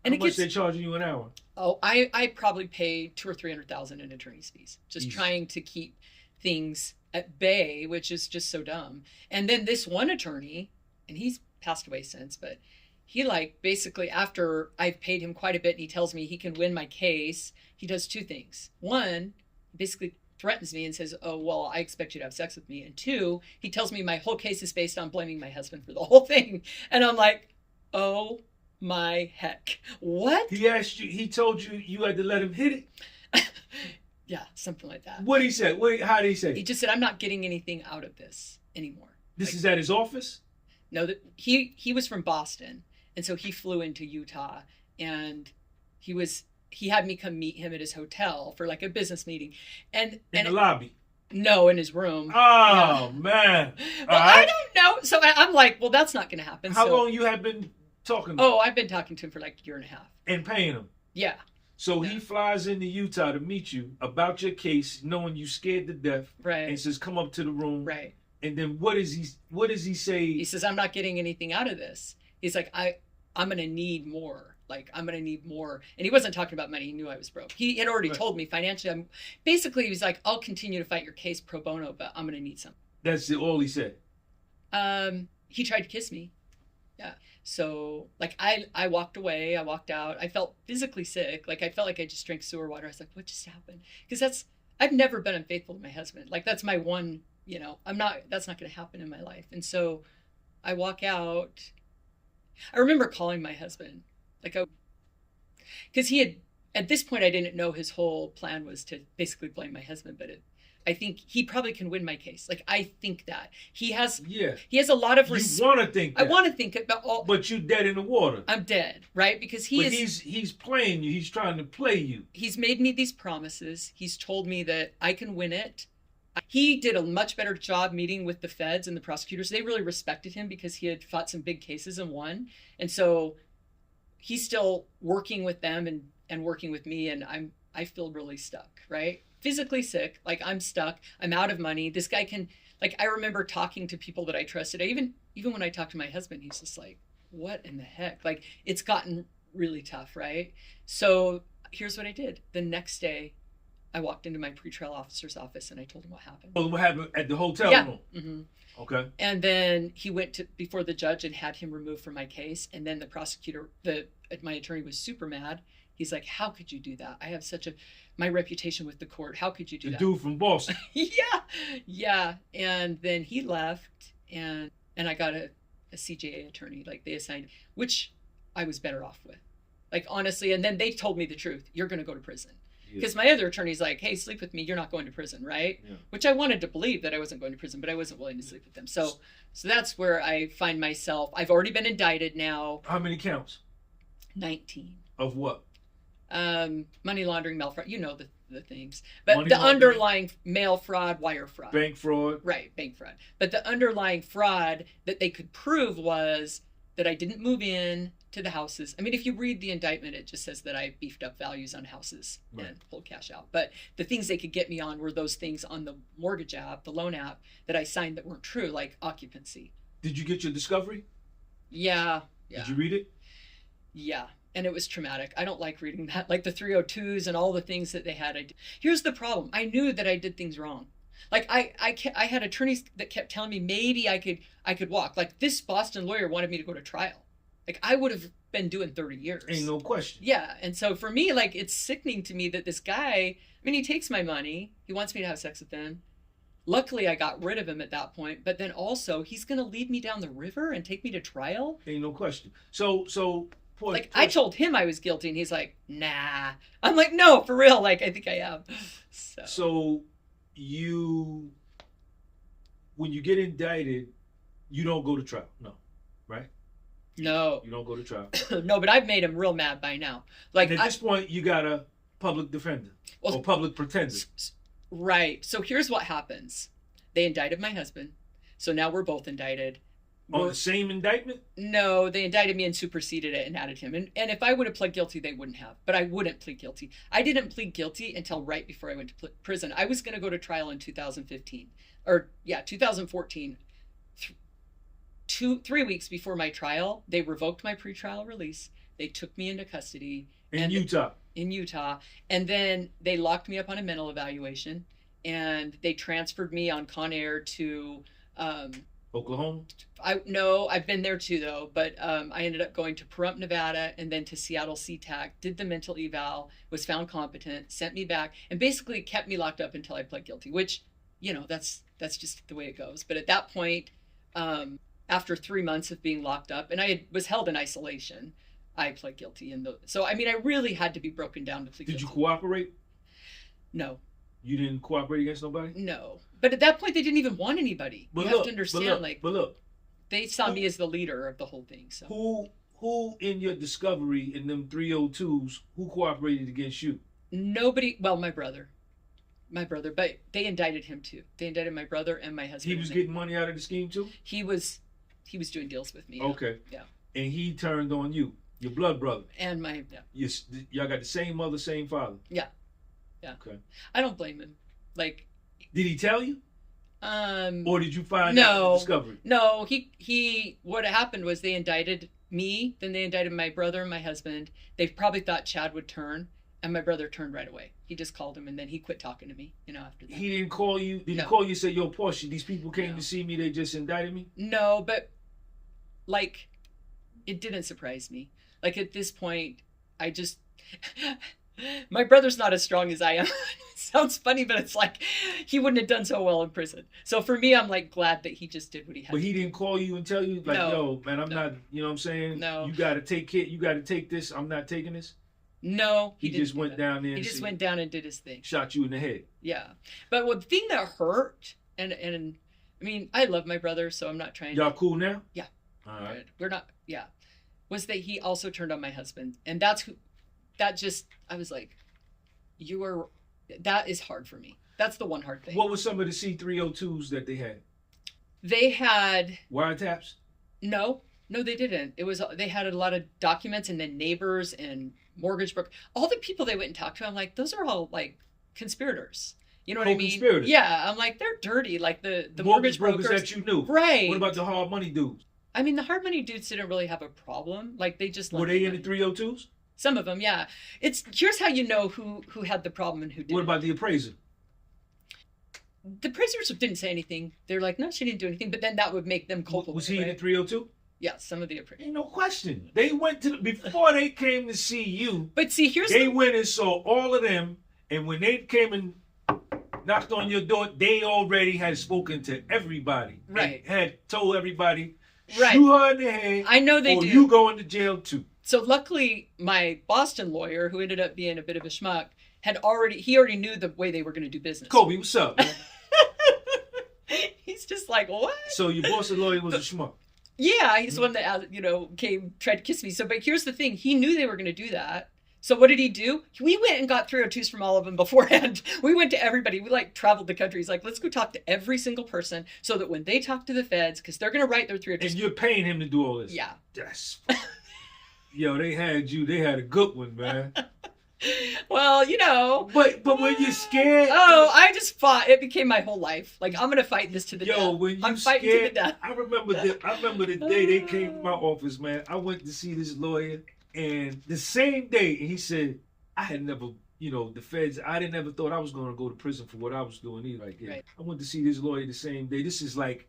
And how much they charging you an hour? Oh, I probably pay $200,000 or $300,000 in attorney's fees, just trying to keep things at bay, which is just so dumb. And then this one attorney, and he's passed away since, but he, like, basically after I've paid him quite a bit and he tells me he can win my case, he does two things. One, basically threatens me and says, oh, well, I expect you to have sex with me. And two, he tells me my whole case is based on blaming my husband for the whole thing. And I'm like, oh my heck, what? He asked you, he told you you had to let him hit it? Yeah, something like that. What he said? How did he say? He just said, I'm not getting anything out of this anymore. This is at his office? No, he was from Boston, and so he flew into Utah, and he had me come meet him at his hotel for like a business meeting, and in the lobby. No, in his room. Oh man! Well, I don't know. So I'm like, well, that's not going to happen. How long you have been talking to him? Oh, I've been talking to him for like a year and a half. And paying him? Yeah. So he flies into Utah to meet you about your case, knowing you scared to death. Right. And says, come up to the room. Right. And then what does he say? He says, I'm not getting anything out of this. He's like, I'm going to need more. Like, I'm going to need more. And he wasn't talking about money. He knew I was broke. He had already told me financially. Basically, he was like, I'll continue to fight your case pro bono, but I'm going to need something. That's all he said? He tried to kiss me. Yeah. So, like, I walked away. I walked out. I felt physically sick. Like, I felt like I just drank sewer water. I was like, what just happened? Because I've never been unfaithful to my husband. Like, that's my one, that's not going to happen in my life. And so I walk out. I remember calling my husband. Because at this point, I didn't know his whole plan was to basically blame my husband, but I think he probably can win my case. Like, I think that he has a lot of you want to think that. I want to think it, but you're dead in the water. I'm dead, right? Because he's playing you. He's trying to play you. He's made me these promises. He's told me that I can win it. He did a much better job meeting with the feds and the prosecutors. They really respected him because he had fought some big cases and won. And so he's still working with them and working with me, and I feel really stuck, right? Physically sick, like I'm stuck, I'm out of money. This guy can, like, I remember talking to people that I trusted. Even when I talked to my husband, he's just like, what in the heck? Like, it's gotten really tough, right? So here's what I did. The next day, I walked into my pretrial officer's office and I told him what happened. Well, what happened at the hotel room? Mm-hmm. Okay. And then he went before the judge and had him removed from my case. And then the prosecutor, my attorney was super mad. He's like, how could you do that? I have my reputation with the court. How could you do that? The dude from Boston. Yeah. And then he left, and I got a CJA attorney, like they assigned, which I was better off with. Like, honestly, and then they told me the truth. You're going to go to prison. Because my other attorney's like, hey, sleep with me, you're not going to prison, right? Yeah. Which I wanted to believe that I wasn't going to prison, but I wasn't willing to sleep with them. So that's where I find myself. I've already been indicted now. How many counts? 19. Of what? Money laundering, mail fraud, the things. But Money the laundering, underlying mail fraud, wire fraud. bank fraud. Right, bank fraud. But the underlying fraud that they could prove was that I didn't move in to the houses. I mean, if you read the indictment, it just says that I beefed up values on houses and pulled cash out. But the things they could get me on were those things on the mortgage app, the loan app, that I signed that weren't true, like occupancy. Did you get your discovery? Yeah. Did you read it? Yeah. And it was traumatic. I don't like reading that, like the 302s and all the things that they had. Here's the problem. I knew that I did things wrong. Like I had attorneys that kept telling me maybe I could walk. Like this Boston lawyer wanted me to go to trial. Like I would have been doing 30 years. Ain't no question. Yeah. And so for me, like it's sickening to me that this guy, I mean, he takes my money. He wants me to have sex with him. Luckily, I got rid of him at that point. But then also, he's going to lead me down the river and take me to trial. Ain't no question. So. Like I told him I was guilty, and he's like, "Nah." I'm like, "No, for real. Like I think I am." So when you get indicted, you don't go to trial, no, right? No, you don't go to trial. No, but I've made him real mad by now. Like and at this point, you got a public defender or public pretender, right? So here's what happens: they indicted my husband, so now we're both indicted. On the same indictment? No, they indicted me and superseded it and added him. And if I would have pled guilty, they wouldn't have. But I wouldn't plead guilty. I didn't plead guilty until right before I went to prison. I was going to go to trial in 2015. 2014. 3 weeks before my trial, they revoked my pretrial release. They took me into custody. In Utah. And then they locked me up on a mental evaluation. And they transferred me on Con Air to... Oklahoma? I've been there too though, but I ended up going to Pahrump, Nevada, and then to Seattle SeaTac, did the mental eval, was found competent, sent me back, and basically kept me locked up until I pled guilty, which, that's just the way it goes. But at that point, after 3 months of being locked up, and I was held in isolation, I pled guilty. So, I mean, I really had to be broken down to plead guilty. Did you cooperate? No. You didn't cooperate against nobody? No. But at that point, they didn't even want anybody. You have to understand, but look. They saw me as the leader of the whole thing. So who in your discovery in them 302s, who cooperated against you? Nobody. Well, my brother, but they indicted him too. They indicted my brother and my husband. He was getting money out of the scheme too? He was doing deals with me. Okay. Yeah. And he turned on you, your blood brother. And my y'all got the same mother, same father. Yeah. Yeah. Okay. I don't blame him. Like. Did he tell you? Or did you find out in the discovery? No, he what happened was they indicted me, then they indicted my brother and my husband. They probably thought Chad would turn, and my brother turned right away. He just called him, and then he quit talking to me, after that. He didn't call you? Did he call you and say, yo, Portia, these people came to see me, they just indicted me? No, but, like, it didn't surprise me. Like, at this point, I just... My brother's not as strong as I am. It sounds funny, but it's like he wouldn't have done so well in prison. So for me, I'm like glad that he just did what he had. But he didn't call you and tell you like, yo, man, I'm not, you know what I'm saying? No. You got to take it. You got to take this. I'm not taking this. No. He just went down there. He just went down and did his thing. Shot you in the head. Yeah. But the thing that hurt, and I mean, I love my brother, so I'm not trying Y'all cool now? Yeah. All right. We're not, yeah. Was that he also turned on my husband. And I was like, that is hard for me. That's the one hard thing. What were some of the C302s that they had? They had... Wiretaps? No, they didn't. They had a lot of documents and then neighbors and mortgage broker. All the people they went and talked to, I'm like, those are all like conspirators. You know what I mean? Conspirators. Yeah, I'm like, they're dirty. Like the mortgage brokers that you knew. Right. What about the hard money dudes? I mean, the hard money dudes didn't really have a problem. Like they just... Were they in the 302s? Some of them, yeah. Here's how you know who had the problem and who didn't. What about the appraiser? The appraisers didn't say anything. They're like, no, she didn't do anything. But then that would make them culpable. Was he in the 302? Yeah, some of the appraisers. Ain't no question. They went before they came to see you. But see, they went and saw all of them. And when they came and knocked on your door, they already had spoken to everybody. Right. And had told everybody, right. Shoot her in the head. I know they or do. You going to jail too. So luckily, my Boston lawyer, who ended up being a bit of a schmuck, he already knew the way they were going to do business. Kobe, what's up, man? He's just like, what? So your boss and lawyer was a schmuck. Yeah, he's the one that, tried to kiss me. So, but here's the thing. He knew they were going to do that. So what did he do? We went and got 302s from all of them beforehand. We went to everybody. We traveled the country. He's like, let's go talk to every single person so that when they talk to the feds, because they're going to write their 302s. And you're paying him to do all this. Yeah. Yes. Yo, they had a good one, man. Well, But when you're scared. Oh, I just fought. It became my whole life. Like, I'm gonna fight this to the death. Yo, when you I'm fighting to the death. I remember the day they came to my office, man. I went to see this lawyer, and the same day, he said, I had never, the feds. I didn't ever thought I was gonna go to prison for what I was doing either. Like, Right. I went to see this lawyer the same day. This is like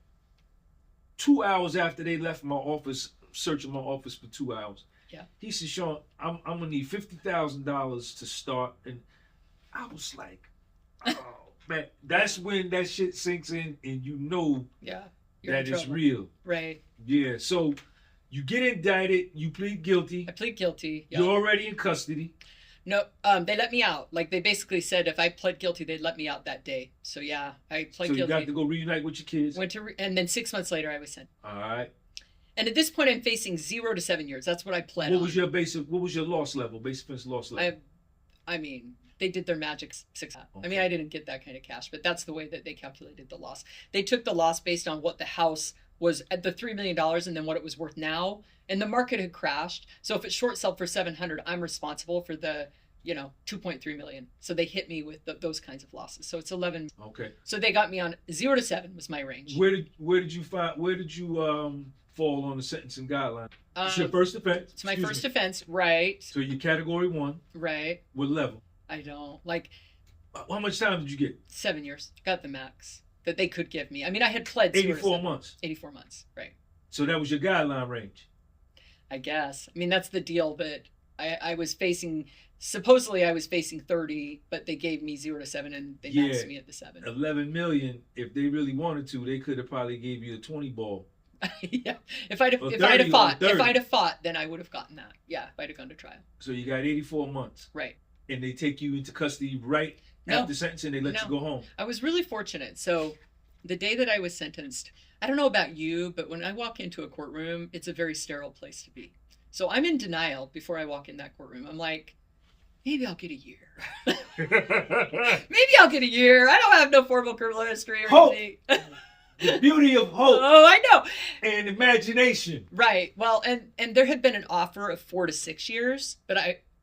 2 hours after they left my office, searching my office for 2 hours. Yeah. He said, Sean, I'm gonna need $50,000 to start, and I was like, oh man, that's when that shit sinks in, and Yeah, that it's real. Right. Yeah. So you get indicted, you plead guilty. I plead guilty. Yeah. You're already in custody. No, they let me out. Like, they basically said if I pled guilty, they'd let me out that day. So yeah, I pled guilty. So you got to go reunite with your kids. And then 6 months later, I was sent. All right. And at this point, I'm facing 0 to 7 years. That's what I pled What on. was your loss level? Basic offense loss level. I mean, they did their magic 6. Okay. I mean, I didn't get that kind of cash, but that's the way that they calculated the loss. They took the loss based on what the house was at the $3 million and then what it was worth now. And the market had crashed. So if it short sold for 700, I'm responsible for the 2.3 million. So they hit me with those kinds of losses. So it's 11. Okay. So they got me on 0 to 7 was my range. Where did you fall on the sentencing guideline? It's your first offense. It's my first offense, right? So you're category 1. Right. What level? I don't like. How much time did you get? 7 years. Got the max that they could give me. I mean, I had pled 84 months. 84 months, right? So that was your guideline range. I guess. I mean, that's the deal. But I was facing. Supposedly, I was facing 30, but they gave me 0 to 7, and they maxed me at the 7. 11 million. If they really wanted to, they could have probably gave you a 20 ball. Yeah. If I'd have fought, then I would have gotten that. Yeah, if I'd have gone to trial. So you got 84 months. Right. And they take you into custody right after sentencing. They let you go home. I was really fortunate. So the day that I was sentenced, I don't know about you, but when I walk into a courtroom, it's a very sterile place to be. So I'm in denial before I walk in that courtroom. I'm like, maybe I'll get a year. Maybe I'll get a year. I don't have no formal criminal history or anything. The beauty of hope. Oh, I know. And imagination. Right. Well, and there had been an offer of 4 to 6 years, but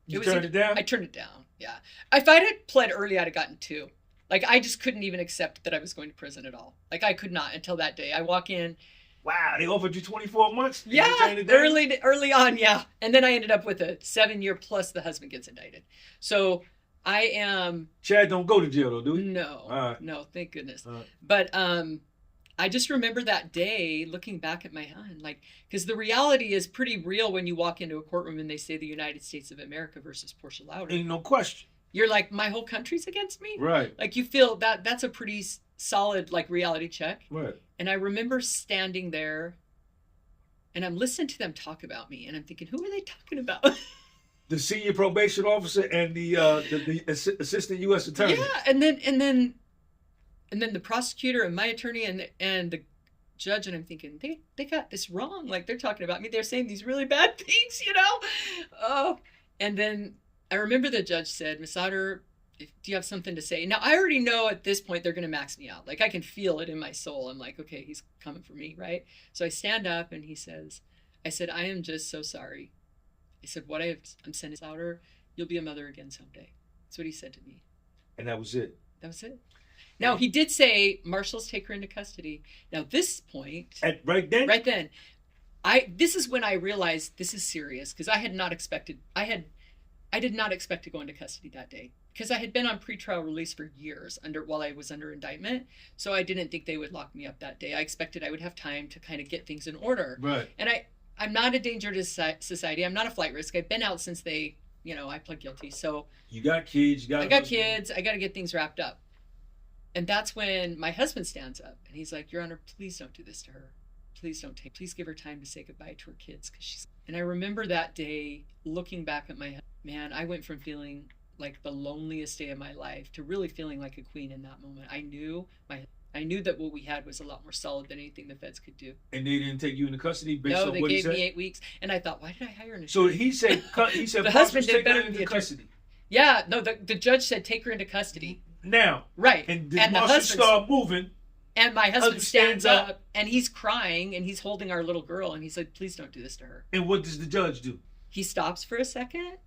You turned it down? I turned it down. Yeah. If I'd had pled early, I'd have gotten 2. Like, I just couldn't even accept that I was going to prison at all. Like, I could not until that day. I walk in. Wow, they offered you 24 months? Yeah, early on, yeah. And then I ended up with a 7-year plus the husband gets indicted. So I am... Chad don't go to jail though, do he? No, no, thank goodness. But I just remember that day looking back at my hand, like, because the reality is pretty real when you walk into a courtroom and they say the United States of America versus Portia Louder. Ain't no question. You're like, my whole country's against me? Right. Like, you feel that's a pretty solid, like, reality check. Right. And I remember standing there and I'm listening to them talk about me and I'm thinking, who are they talking about? The senior probation officer and the assistant U.S. attorney. Yeah, and then the prosecutor and my attorney and the judge, and I'm thinking, they got this wrong. Like, they're talking about me. They're saying these really bad things, Oh, and then I remember the judge said, Miss Otter, do you have something to say? Now, I already know at this point they're going to max me out. Like, I can feel it in my soul. I'm like, okay, he's coming for me, right? So I stand up and I said, I am just so sorry. I said, I'm sending Miss Otter, you'll be a mother again someday. That's what he said to me. And that was it. That was it. Now, he did say, marshals, take her into custody. Now, this point... Right then? This is when I realized this is serious, because I did not expect to go into custody that day. Because I had been on pretrial release for years while I was under indictment. So I didn't think they would lock me up that day. I expected I would have time to kind of get things in order. Right. And I'm not a danger to society. I'm not a flight risk. I've been out since I pled guilty. So you got kids. I got kids. I got to get things wrapped up. And that's when my husband stands up and he's like, Your Honor, please don't do this to her. Please please give her time to say goodbye to her kids. And I remember that day looking back at I went from feeling like the loneliest day of my life to really feeling like a queen in that moment. I knew that what we had was a lot more solid than anything the feds could do. And they didn't take you into custody based No, on they what he gave said? me 8 weeks, and I thought, why did I hire an So attorney? he said The Portia husband did take better her than into the attorney. custody. Yeah, no, the judge said take her into custody. Now, Right. and the the marshal husband start moving. and my husband Husband stands stands up and he's crying and he's holding our little girl and he said, please don't do this to her. And what does the judge do? He stops for a second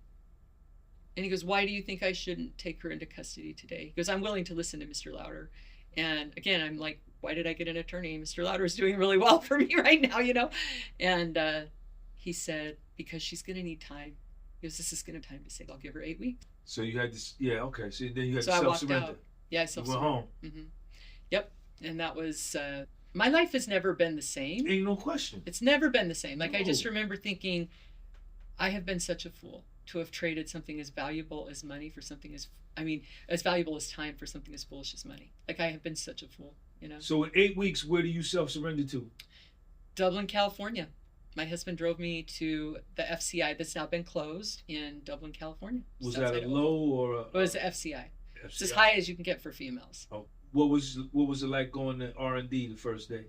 and he goes, why do you think I shouldn't take her into custody today? He goes, I'm willing to listen to Mr. Louder. And again, I'm like, why did I get an attorney? Mr. Louder is doing really well for me right now, you know? And he said, because she's going to need time. He goes, this is going to time to say, I'll give her 8 weeks. So you had this, yeah, okay. So then you had So to I walked self-surrender. out. Yeah, I You self-surrendered. went home. Mm-hmm. Yep. And that was, my life has never been the same. Ain't no question. It's never been the same. Like, No. I just remember thinking, I have been such a fool to have traded something as valuable as money for something as valuable as time for something as foolish as money. Like, I have been such a fool, you know? So in 8 weeks, where do you self-surrender to? Dublin, California. My husband drove me to the FCI that's now been closed in Dublin, California. Was just that outside a of- low or a... It was the FCI. It's as FCI? high as you can get for females. Oh. What was it like going to R&D the first day?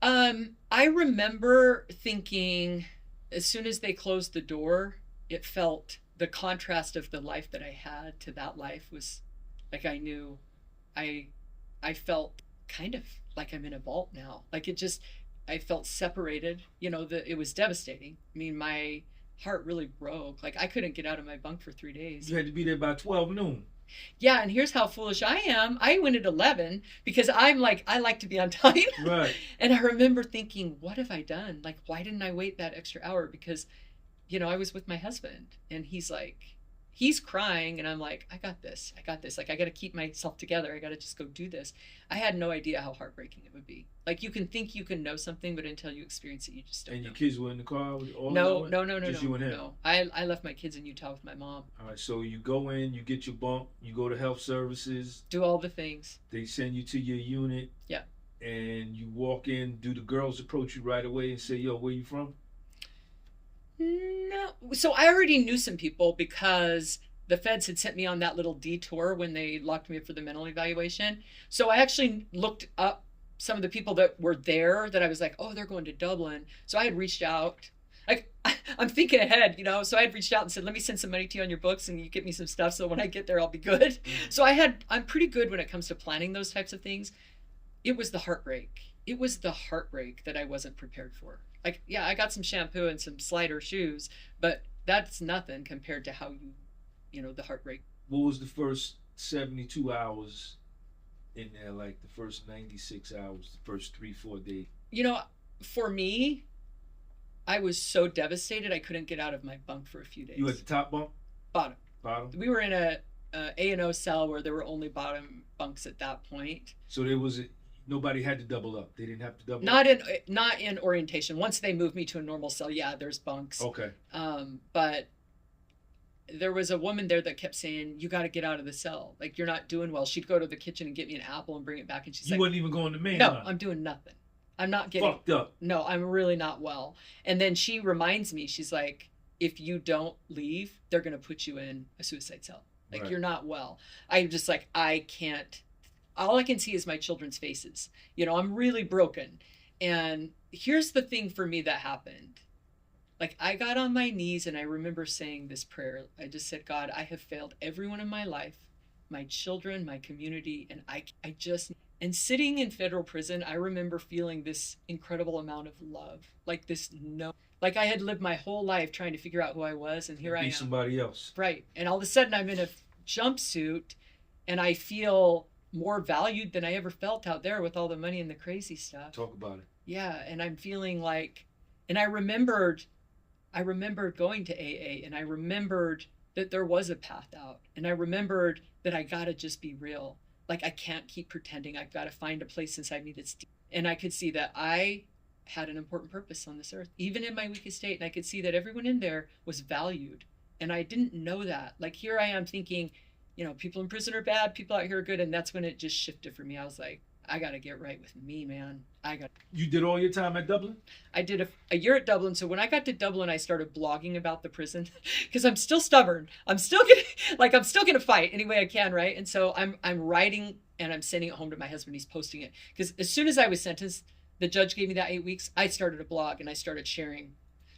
I remember thinking, as soon as they closed the door, it felt the contrast of the life that I had to that life was like I knew I felt kind of like I'm in a vault now. Like I felt separated, you know, it was devastating. I mean, my heart really broke. Like I couldn't get out of my bunk for 3 days. You had to be there by 12 noon. Yeah, and here's how foolish I am. I went at 11 because I'm like, I like to be on time. Right. And I remember thinking, what have I done? Like, why didn't I wait that extra hour? Because, you know, I was with my husband and he's crying and I'm like, I got this. Like, I got to keep myself together. I got to just go do this. I had no idea how heartbreaking it would be. Like, you can think you can know something, but until you experience it, you just don't And know. your kids were in the car? With all No. Just you and him? No. I left my kids in Utah with my mom. All right, so you go in, you get your bunk, you go to health services. Do all the things. They send you to your unit. Yeah. And you walk in. Do the girls approach you right away and say, yo, where you from? No. So I already knew some people because the feds had sent me on that little detour when they locked me up for the mental evaluation. So I actually looked up some of the people that were there that I was like, oh, they're going to Dublin. So I had reached out. Like, I'm thinking ahead, you know. So I had reached out and said, let me send some money to you on your books and you get me some stuff so when I get there, I'll be good. So I'm pretty good when it comes to planning those types of things. It was the heartbreak. It was the heartbreak that I wasn't prepared for. Like, yeah, I got some shampoo and some slider shoes, but that's nothing compared to how you know, the heartbreak. What was the first 72 hours in there, like the first 96 hours, the first 3-4 days? You know, for me, I was so devastated I couldn't get out of my bunk for a few days. You at the top bunk? Bottom. Bottom? We were in a A&O cell where there were only bottom bunks at that point. So nobody had to double up. They didn't have to double Not up? not in orientation. Once they moved me to a normal cell, yeah, there's bunks. Okay. But there was a woman there that kept saying, you got to get out of the cell. Like, you're not doing well. She'd go to the kitchen and get me an apple and bring it back. And she's You like, wasn't even going to main no, line. I'm doing nothing. I'm not getting Fucked up. No, I'm really not well. And then she reminds me, she's like, if you don't leave, they're going to put you in a suicide cell. Like, Right. you're not well. I'm just like, I can't. All I can see is my children's faces. You know, I'm really broken. And here's the thing for me that happened. Like, I got on my knees and I remember saying this prayer. I just said, God, I have failed everyone in my life, my children, my community, and and sitting in federal prison, I remember feeling this incredible amount of love, like like I had lived my whole life trying to figure out who I was, and here I am. Be somebody else. Right. And all of a sudden I'm in a jumpsuit and I feel more valued than I ever felt out there with all the money and the crazy stuff. Talk about it. Yeah. And I'm feeling like, and I remembered going to AA and I remembered that there was a path out. And I remembered that I got to just be real. Like, I can't keep pretending. I've got to find a place inside me that's deep. And I could see that I had an important purpose on this earth, even in my weakest state. And I could see that everyone in there was valued. And I didn't know that. Like, here I am thinking, you know, people in prison are bad, people out here are good. And that's when it just shifted for me. I was like, I got to get right with me, man. You did all your time at Dublin? I did a year at Dublin. So when I got to Dublin, I started blogging about the prison because I'm still stubborn. I'm still gonna fight any way I can, right? And so I'm writing and I'm sending it home to my husband. He's posting it because as soon as I was sentenced, the judge gave me that 8 weeks. I started a blog and I started sharing.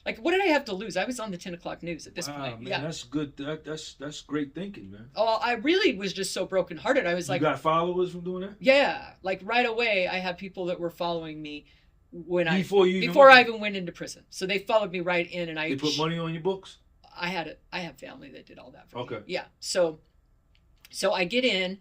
Like, what did I have to lose? I was on the 10 o'clock news at this point. Man, yeah, that's good. That's great thinking, man. Oh, I really was just so brokenhearted. I was like, you got followers from doing that? Yeah, like right away, I had people that were following me when before I even went into prison. So they followed me right in, and they put money on your books. I have family that did all that for me. Okay. Yeah. So I get in,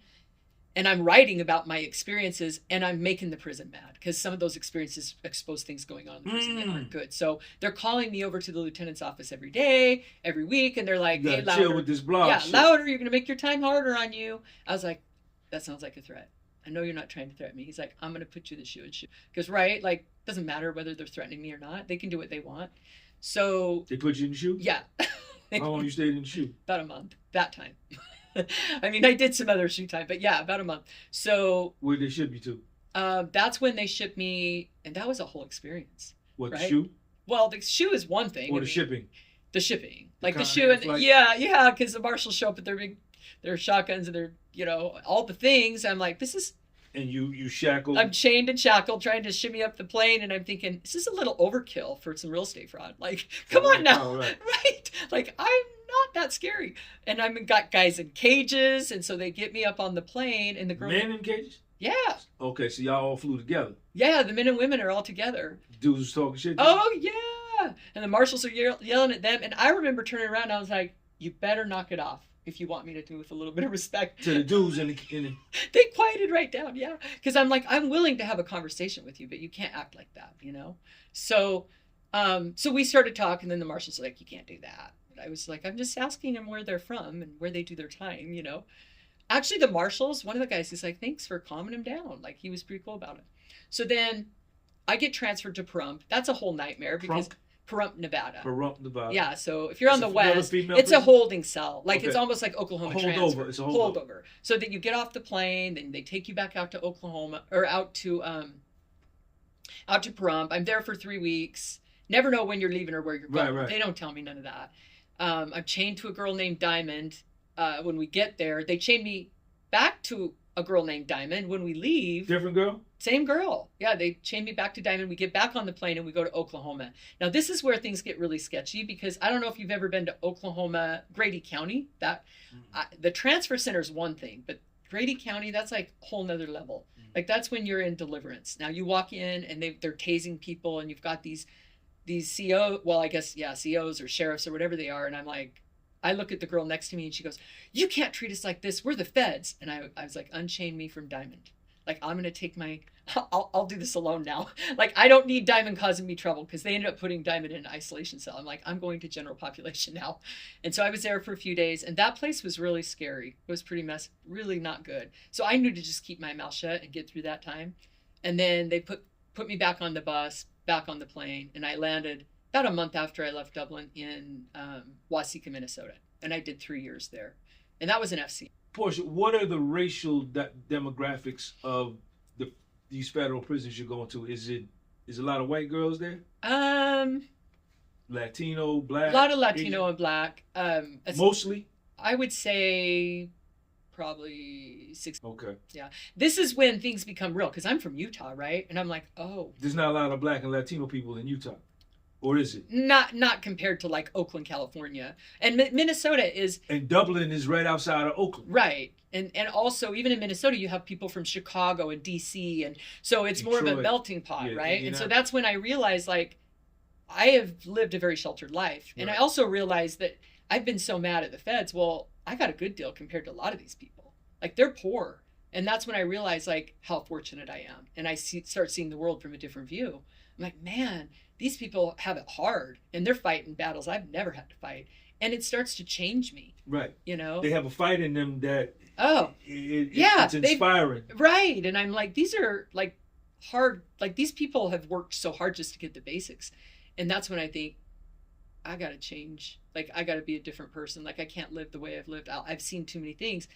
and I'm writing about my experiences, and I'm making the prison mad because some of those experiences expose things going on in the prison that aren't good. So they're calling me over to the lieutenant's office every day, every week, and they're like, you "Hey, gotta chill Louder, with this blog. yeah, shit. Louder, you're gonna make your time harder on you." I was like, "That sounds like a threat. I know you're not trying to threaten me." He's like, "I'm gonna put you in the shoe and shoe." Because right, like, doesn't matter whether they're threatening me or not. They can do what they want. So they put you in the shoe? Yeah. How long you stayed in the shoe? About a month. That time. I mean, I did some other shoe time, but yeah, about a month. So where'd they ship you to? That's when they shipped me, and that was a whole experience. What, right? the shoe? Well, the shoe is one thing. Or the shipping? The shipping. The like the shoe and flight? yeah, because the marshals show up with their shotguns and their, all the things. I'm like, this is. And you shackled? I'm chained and shackled trying to shimmy up the plane, and I'm thinking, this is a little overkill for some real estate fraud. Like, come on now. Right. Right? Like, I'm not that scary. And I've got guys in cages, and so they get me up on the plane, and the girl. Men in cages? Yeah. Okay, so y'all all flew together. Yeah, the men and women are all together. Dudes was talking shit? Oh, yeah. And the marshals are yelling at them. And I remember turning around, and I was like, you better knock it off if you want me to do with a little bit of respect. To the dudes in the... They quieted right down, yeah. Because I'm like, I'm willing to have a conversation with you, but you can't act like that, So we started talking, and then the marshals were like, you can't do that. And I was like, I'm just asking them where they're from and where they do their time, Actually, the marshals, one of the guys, he's like, thanks for calming him down. Like, he was pretty cool about it. So then I get transferred to Pahrump. That's a whole nightmare because Pahrump, Nevada. Pahrump, Nevada. Yeah, so if you're on the west, it's prison? a holding cell. Like, Okay. It's almost like Oklahoma transfer. It's a holdover. So that you get off the plane, then they take you back out to Oklahoma, or out to Pahrump. I'm there for 3 weeks. Never know when you're leaving or where you're going. Right. They don't tell me none of that. I'm chained to a girl named Diamond. When we get there, they chain me back to a girl named Diamond. When we leave, different girl? Same girl. Yeah, they chain me back to Diamond. We get back on the plane and we go to Oklahoma. Now, this is where things get really sketchy because I don't know if you've ever been to Oklahoma, Grady County. The transfer center is one thing, but Grady County, that's like a whole nother level. Like, that's when you're in deliverance. Now, you walk in and they're tasing people, and you've got these CO, well, I guess, yeah, COs or sheriffs or whatever they are. And I'm like, I look at the girl next to me and she goes, you can't treat us like this. We're the feds. And I was like, unchain me from Diamond. Like, I'm going to take I'll do this alone now. Like, I don't need Diamond causing me trouble because they ended up putting Diamond in an isolation cell. I'm like, I'm going to general population now. And so I was there for a few days, and that place was really scary. It was pretty really not good. So I knew to just keep my mouth shut and get through that time. And then they put me back on the bus, back on the plane, and I landed about a month after I left Dublin in Waseca, Minnesota. And I did 3 years there. And that was an FC. Portia, what are the racial demographics of these federal prisons you're going to? Is a lot of white girls there? Latino, black? A lot of Latino Asian? and black. Mostly? I would say probably 60. Okay. Yeah. This is when things become real because I'm from Utah, right? And I'm like, oh. There's not a lot of black and Latino people in Utah. Or is it? Not compared to like Oakland, California. And Minnesota is... And Dublin is right outside of Oakland. Right. And also, even in Minnesota, you have people from Chicago and D.C. And so it's Detroit. more of a melting pot, Yeah, right? And so that's when I realized, like, I have lived a very sheltered life. And I also realized that I've been so mad at the feds. Well, I got a good deal compared to a lot of these people. Like, they're poor. And that's when I realized, like, how fortunate I am. And I start seeing the world from a different view. I'm like, man, these people have it hard. And they're fighting battles I've never had to fight. And it starts to change me. Right. They have a fight in them that... it's inspiring. Right. And I'm like, these are like hard, like these people have worked so hard just to get the basics. And that's when I think, I got to change. Like, I got to be a different person. Like, I can't live the way I've lived. I've seen too many things.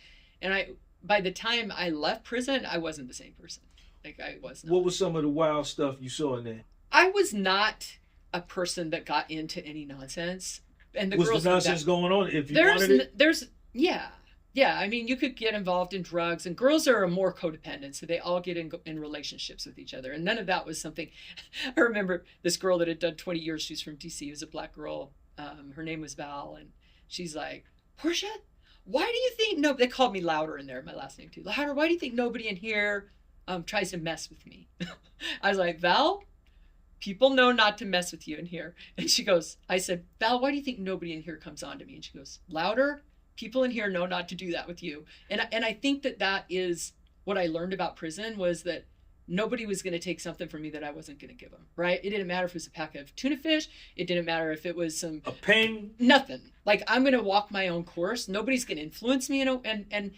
And by the time I left prison, I wasn't the same person. Like I was not. What was some of the wild stuff you saw in there? I was not a person that got into any nonsense. And the Was girls the nonsense going on if you there's wanted it? there's yeah. Yeah, I mean, you could get involved in drugs, and girls are more codependent, so they all get in relationships with each other. And none of that was something. I remember this girl that had done 20 years. She's from DC. She was a black girl. Her name was Val, and she's like, Portia, why do you think no? They called me Louder in there, my last name too. Louder. Why do you think nobody in here tries to mess with me? I was like, Val, people know not to mess with you in here. And she goes, I said, Val, why do you think nobody in here comes on to me? And she goes, Louder. People in here know not to do that with you. And I think that is what I learned about prison was that nobody was going to take something from me that I wasn't going to give them, right? It didn't matter if it was a pack of tuna fish. It didn't matter if it was a pen. Nothing. Like, I'm going to walk my own course. Nobody's going to influence me. And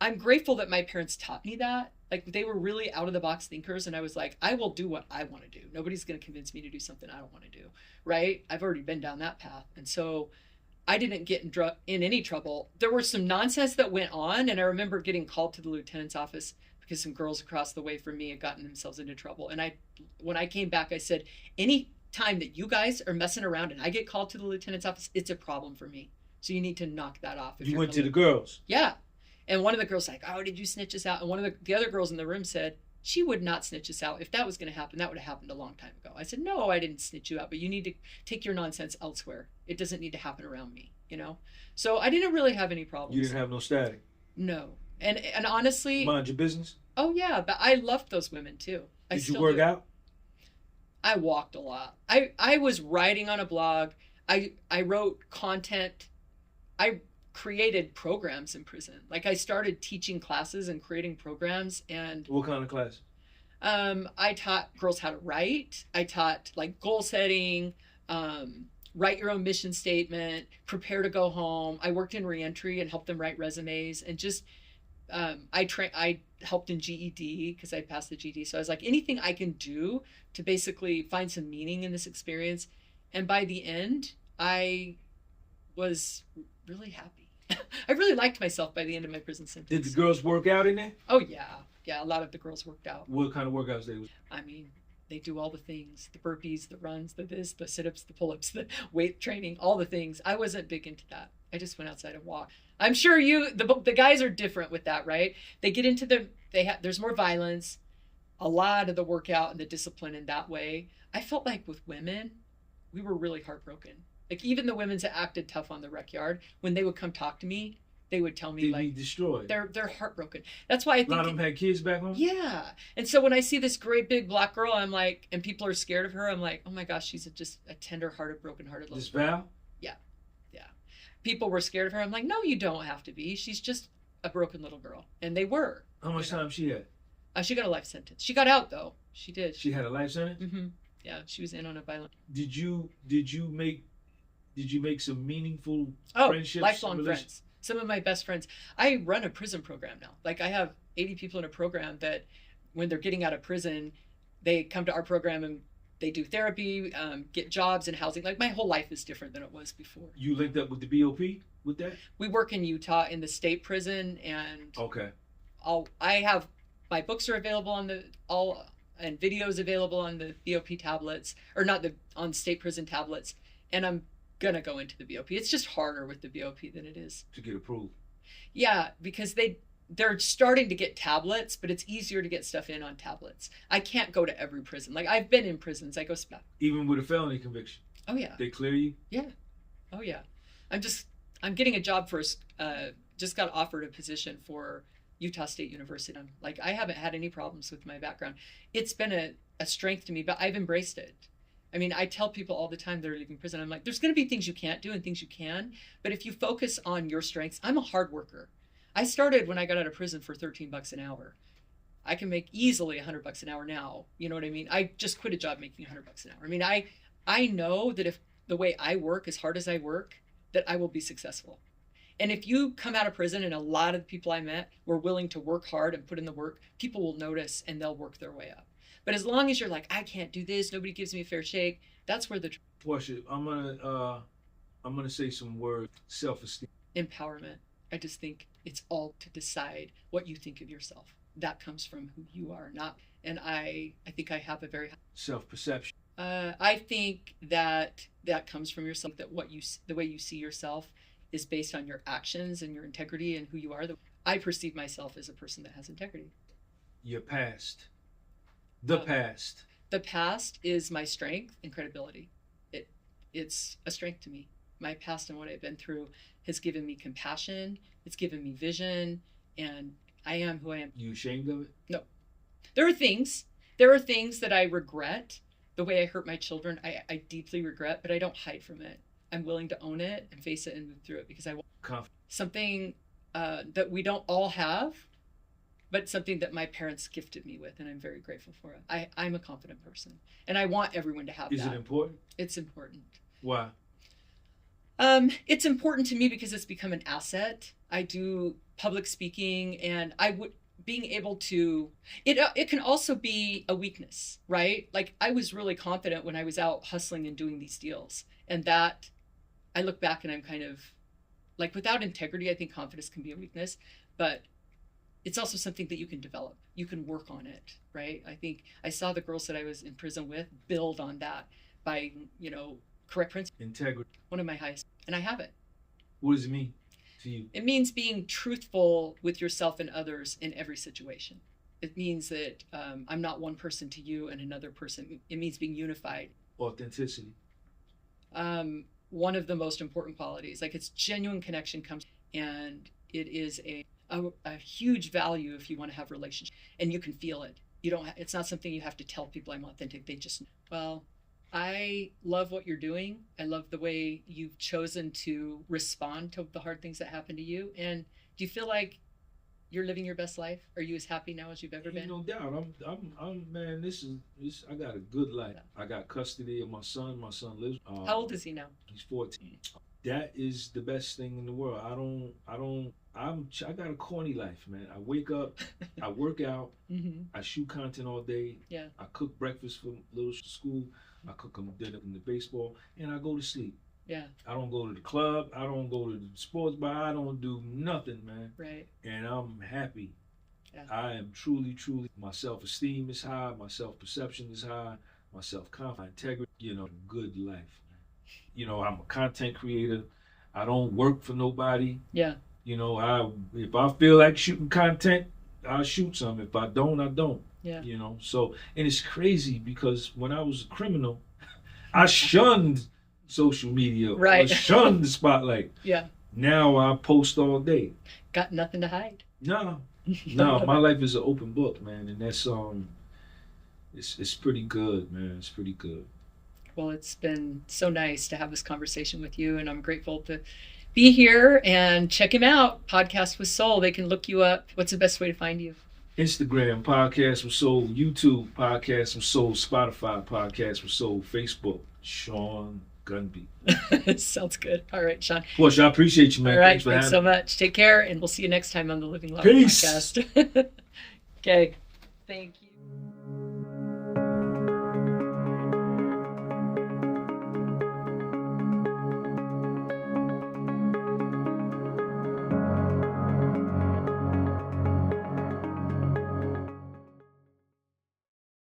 I'm grateful that my parents taught me that. Like, they were really out of the box thinkers. And I was like, I will do what I want to do. Nobody's going to convince me to do something I don't want to do, right? I've already been down that path. And so I didn't get in any trouble. There was some nonsense that went on, and I remember getting called to the lieutenant's office because some girls across the way from me had gotten themselves into trouble. And when I came back, I said, any time that you guys are messing around and I get called to the lieutenant's office, it's a problem for me. So you need to knock that off. You went to the girls? Yeah. And one of the girls like, oh, did you snitch us out? And one of the other girls in the room said, she would not snitch us out. If that was going to happen, that would have happened a long time ago. I said, no, I didn't snitch you out, but you need to take your nonsense elsewhere. It doesn't need to happen around me, you know? So I didn't really have any problems. You didn't have no static? No. And honestly... Mind your business? Oh, yeah. But I loved those women, too. Did you work out? I walked a lot. I was writing on a blog. I wrote content. I created programs in prison. Like, I started teaching classes and creating programs. And what kind of class? I taught girls how to write. I taught like goal setting, write your own mission statement, prepare to go home. I worked in reentry and helped them write resumes, and just I helped in GED because I passed the GED. So I was like, anything I can do to basically find some meaning in this experience. And by the end, I was really happy. I really liked myself by the end of my prison sentence. Did the girls work out in there? Oh, yeah. Yeah, a lot of the girls worked out. What kind of workouts they was? I mean, they do all the things. The burpees, the runs, the this, the sit-ups, the pull-ups, the weight training, all the things. I wasn't big into that. I just went outside and walked. I'm sure the guys are different with that, right? They get into there's more violence, a lot of the workout and the discipline in that way. I felt like with women, we were really heartbroken. Like, even the women that acted tough on the rec yard, when they would come talk to me, they would tell me they'd like be destroyed. They're heartbroken. That's why I think a lot of them had kids back home. Yeah, and so when I see this great big black girl, I'm like, and people are scared of her. I'm like, oh my gosh, she's just a tender-hearted, broken-hearted little girl. This Val? Yeah. People were scared of her. I'm like, no, you don't have to be. She's just a broken little girl, and they were. How much time she had? She got a life sentence. She got out though. She did. She had a life sentence. Mm-hmm. Yeah, she was in on a violent. Did you make some meaningful friendships? Lifelong friends. Some of my best friends. I run a prison program now. Like, I have 80 people in a program that when they're getting out of prison, they come to our program and they do therapy, get jobs and housing. Like, my whole life is different than it was before. You linked up with the BOP with that? We work in Utah in the state prison, and okay. I have my books are available on and videos available on the BOP tablets, or not on state prison tablets. And I'm gonna go into the BOP. It's just harder with the BOP than it is to get approved. Yeah, because they're starting to get tablets, but it's easier to get stuff in on tablets. I can't go to every prison. Like, I've been in prisons. I go even with a felony conviction. Oh yeah. They clear you? Yeah. Oh yeah. I'm getting a job for just got offered a position for Utah State University. Like, I haven't had any problems with my background. It's been a strength to me, but I've embraced it. I mean, I tell people all the time they're leaving prison, I'm like, there's going to be things you can't do and things you can, but if you focus on your strengths, I'm a hard worker. I started when I got out of prison for $13 an hour. I can make easily $100 an hour now. You know what I mean? I just quit a job making $100 an hour. I mean, I know that if the way I work, as hard as I work, that I will be successful. And if you come out of prison, and a lot of the people I met were willing to work hard and put in the work, people will notice and they'll work their way up. But as long as you're like, I can't do this, nobody gives me a fair shake, that's where the Portia, I'm gonna say some words. Self-esteem. Empowerment. I just think it's all to decide what you think of yourself. that comes from who you are, not. And I think I have a very Self-perception. I think that comes from yourself. That the way you see yourself is based on your actions and your integrity and who you are. I perceive myself as a person that has integrity. Your past. The past. The past is my strength and credibility. It's a strength to me. My past and what I've been through has given me compassion. It's given me vision, and I am who I am. You ashamed of it? No. There are things that I regret. The way I hurt my children, I deeply regret, but I don't hide from it. I'm willing to own it and face it and move through it because I want something that we don't all have, but something that my parents gifted me with, and I'm very grateful for it. I'm a confident person, and I want everyone to have that. Is it important? It's important. Why? It's important to me because it's become an asset. I do public speaking, and being able to, it can also be a weakness, right? Like I was really confident when I was out hustling and doing these deals, and that I look back and I'm kind of like, without integrity, I think confidence can be a weakness, but it's also something that you can develop. You can work on it, right? I think I saw the girls that I was in prison with build on that by, correct principle. Integrity. One of my highest, and I have it. What does it mean to you? It means being truthful with yourself and others in every situation. It means that I'm not one person to you and another person. It means being unified. Authenticity. One of the most important qualities, like it's genuine connection comes, and it is a huge value if you want to have relationships, and you can feel it. It's not something you have to tell people I'm authentic. They just, I love what you're doing. I love the way you've chosen to respond to the hard things that happen to you. And do you feel like you're living your best life? Are you as happy now as you've ever been? No doubt. I'm man. This I got a good life. I got custody of my son. My son lives. How old is he now? He's 14. That is the best thing in the world. I got a corny life, man. I wake up, I work out, I shoot content all day. Yeah. I cook breakfast for little school. I cook them dinner in the baseball, and I go to sleep. Yeah. I don't go to the club. I don't go to the sports bar. I don't do nothing, man. Right. And I'm happy. Yeah. I am truly, my self-esteem is high. My self-perception is high. My self-confidence, integrity, good life. I'm a content creator. I don't work for nobody. Yeah. If I feel like shooting content, I'll shoot some. If I don't, I don't. Yeah. So, and it's crazy because when I was a criminal, I shunned social media. Right. I shunned the spotlight. Yeah. Now I post all day. Got nothing to hide. No, my life is an open book, man. And that's, it's pretty good, man. It's pretty good. Well, it's been so nice to have this conversation with you, and I'm grateful to be here. And check him out, Podcast with Soul. They can look you up. What's the best way to find you? Instagram, Podcast with Soul. YouTube, Podcast with Soul. Spotify, Podcast with Soul. Facebook, Sean Gunby. Sounds good. All right, Sean. Portia, I appreciate you, man. All right, thanks so much. Take care, and we'll see you next time on the Living Loud Peace. Podcast. Okay, thank you.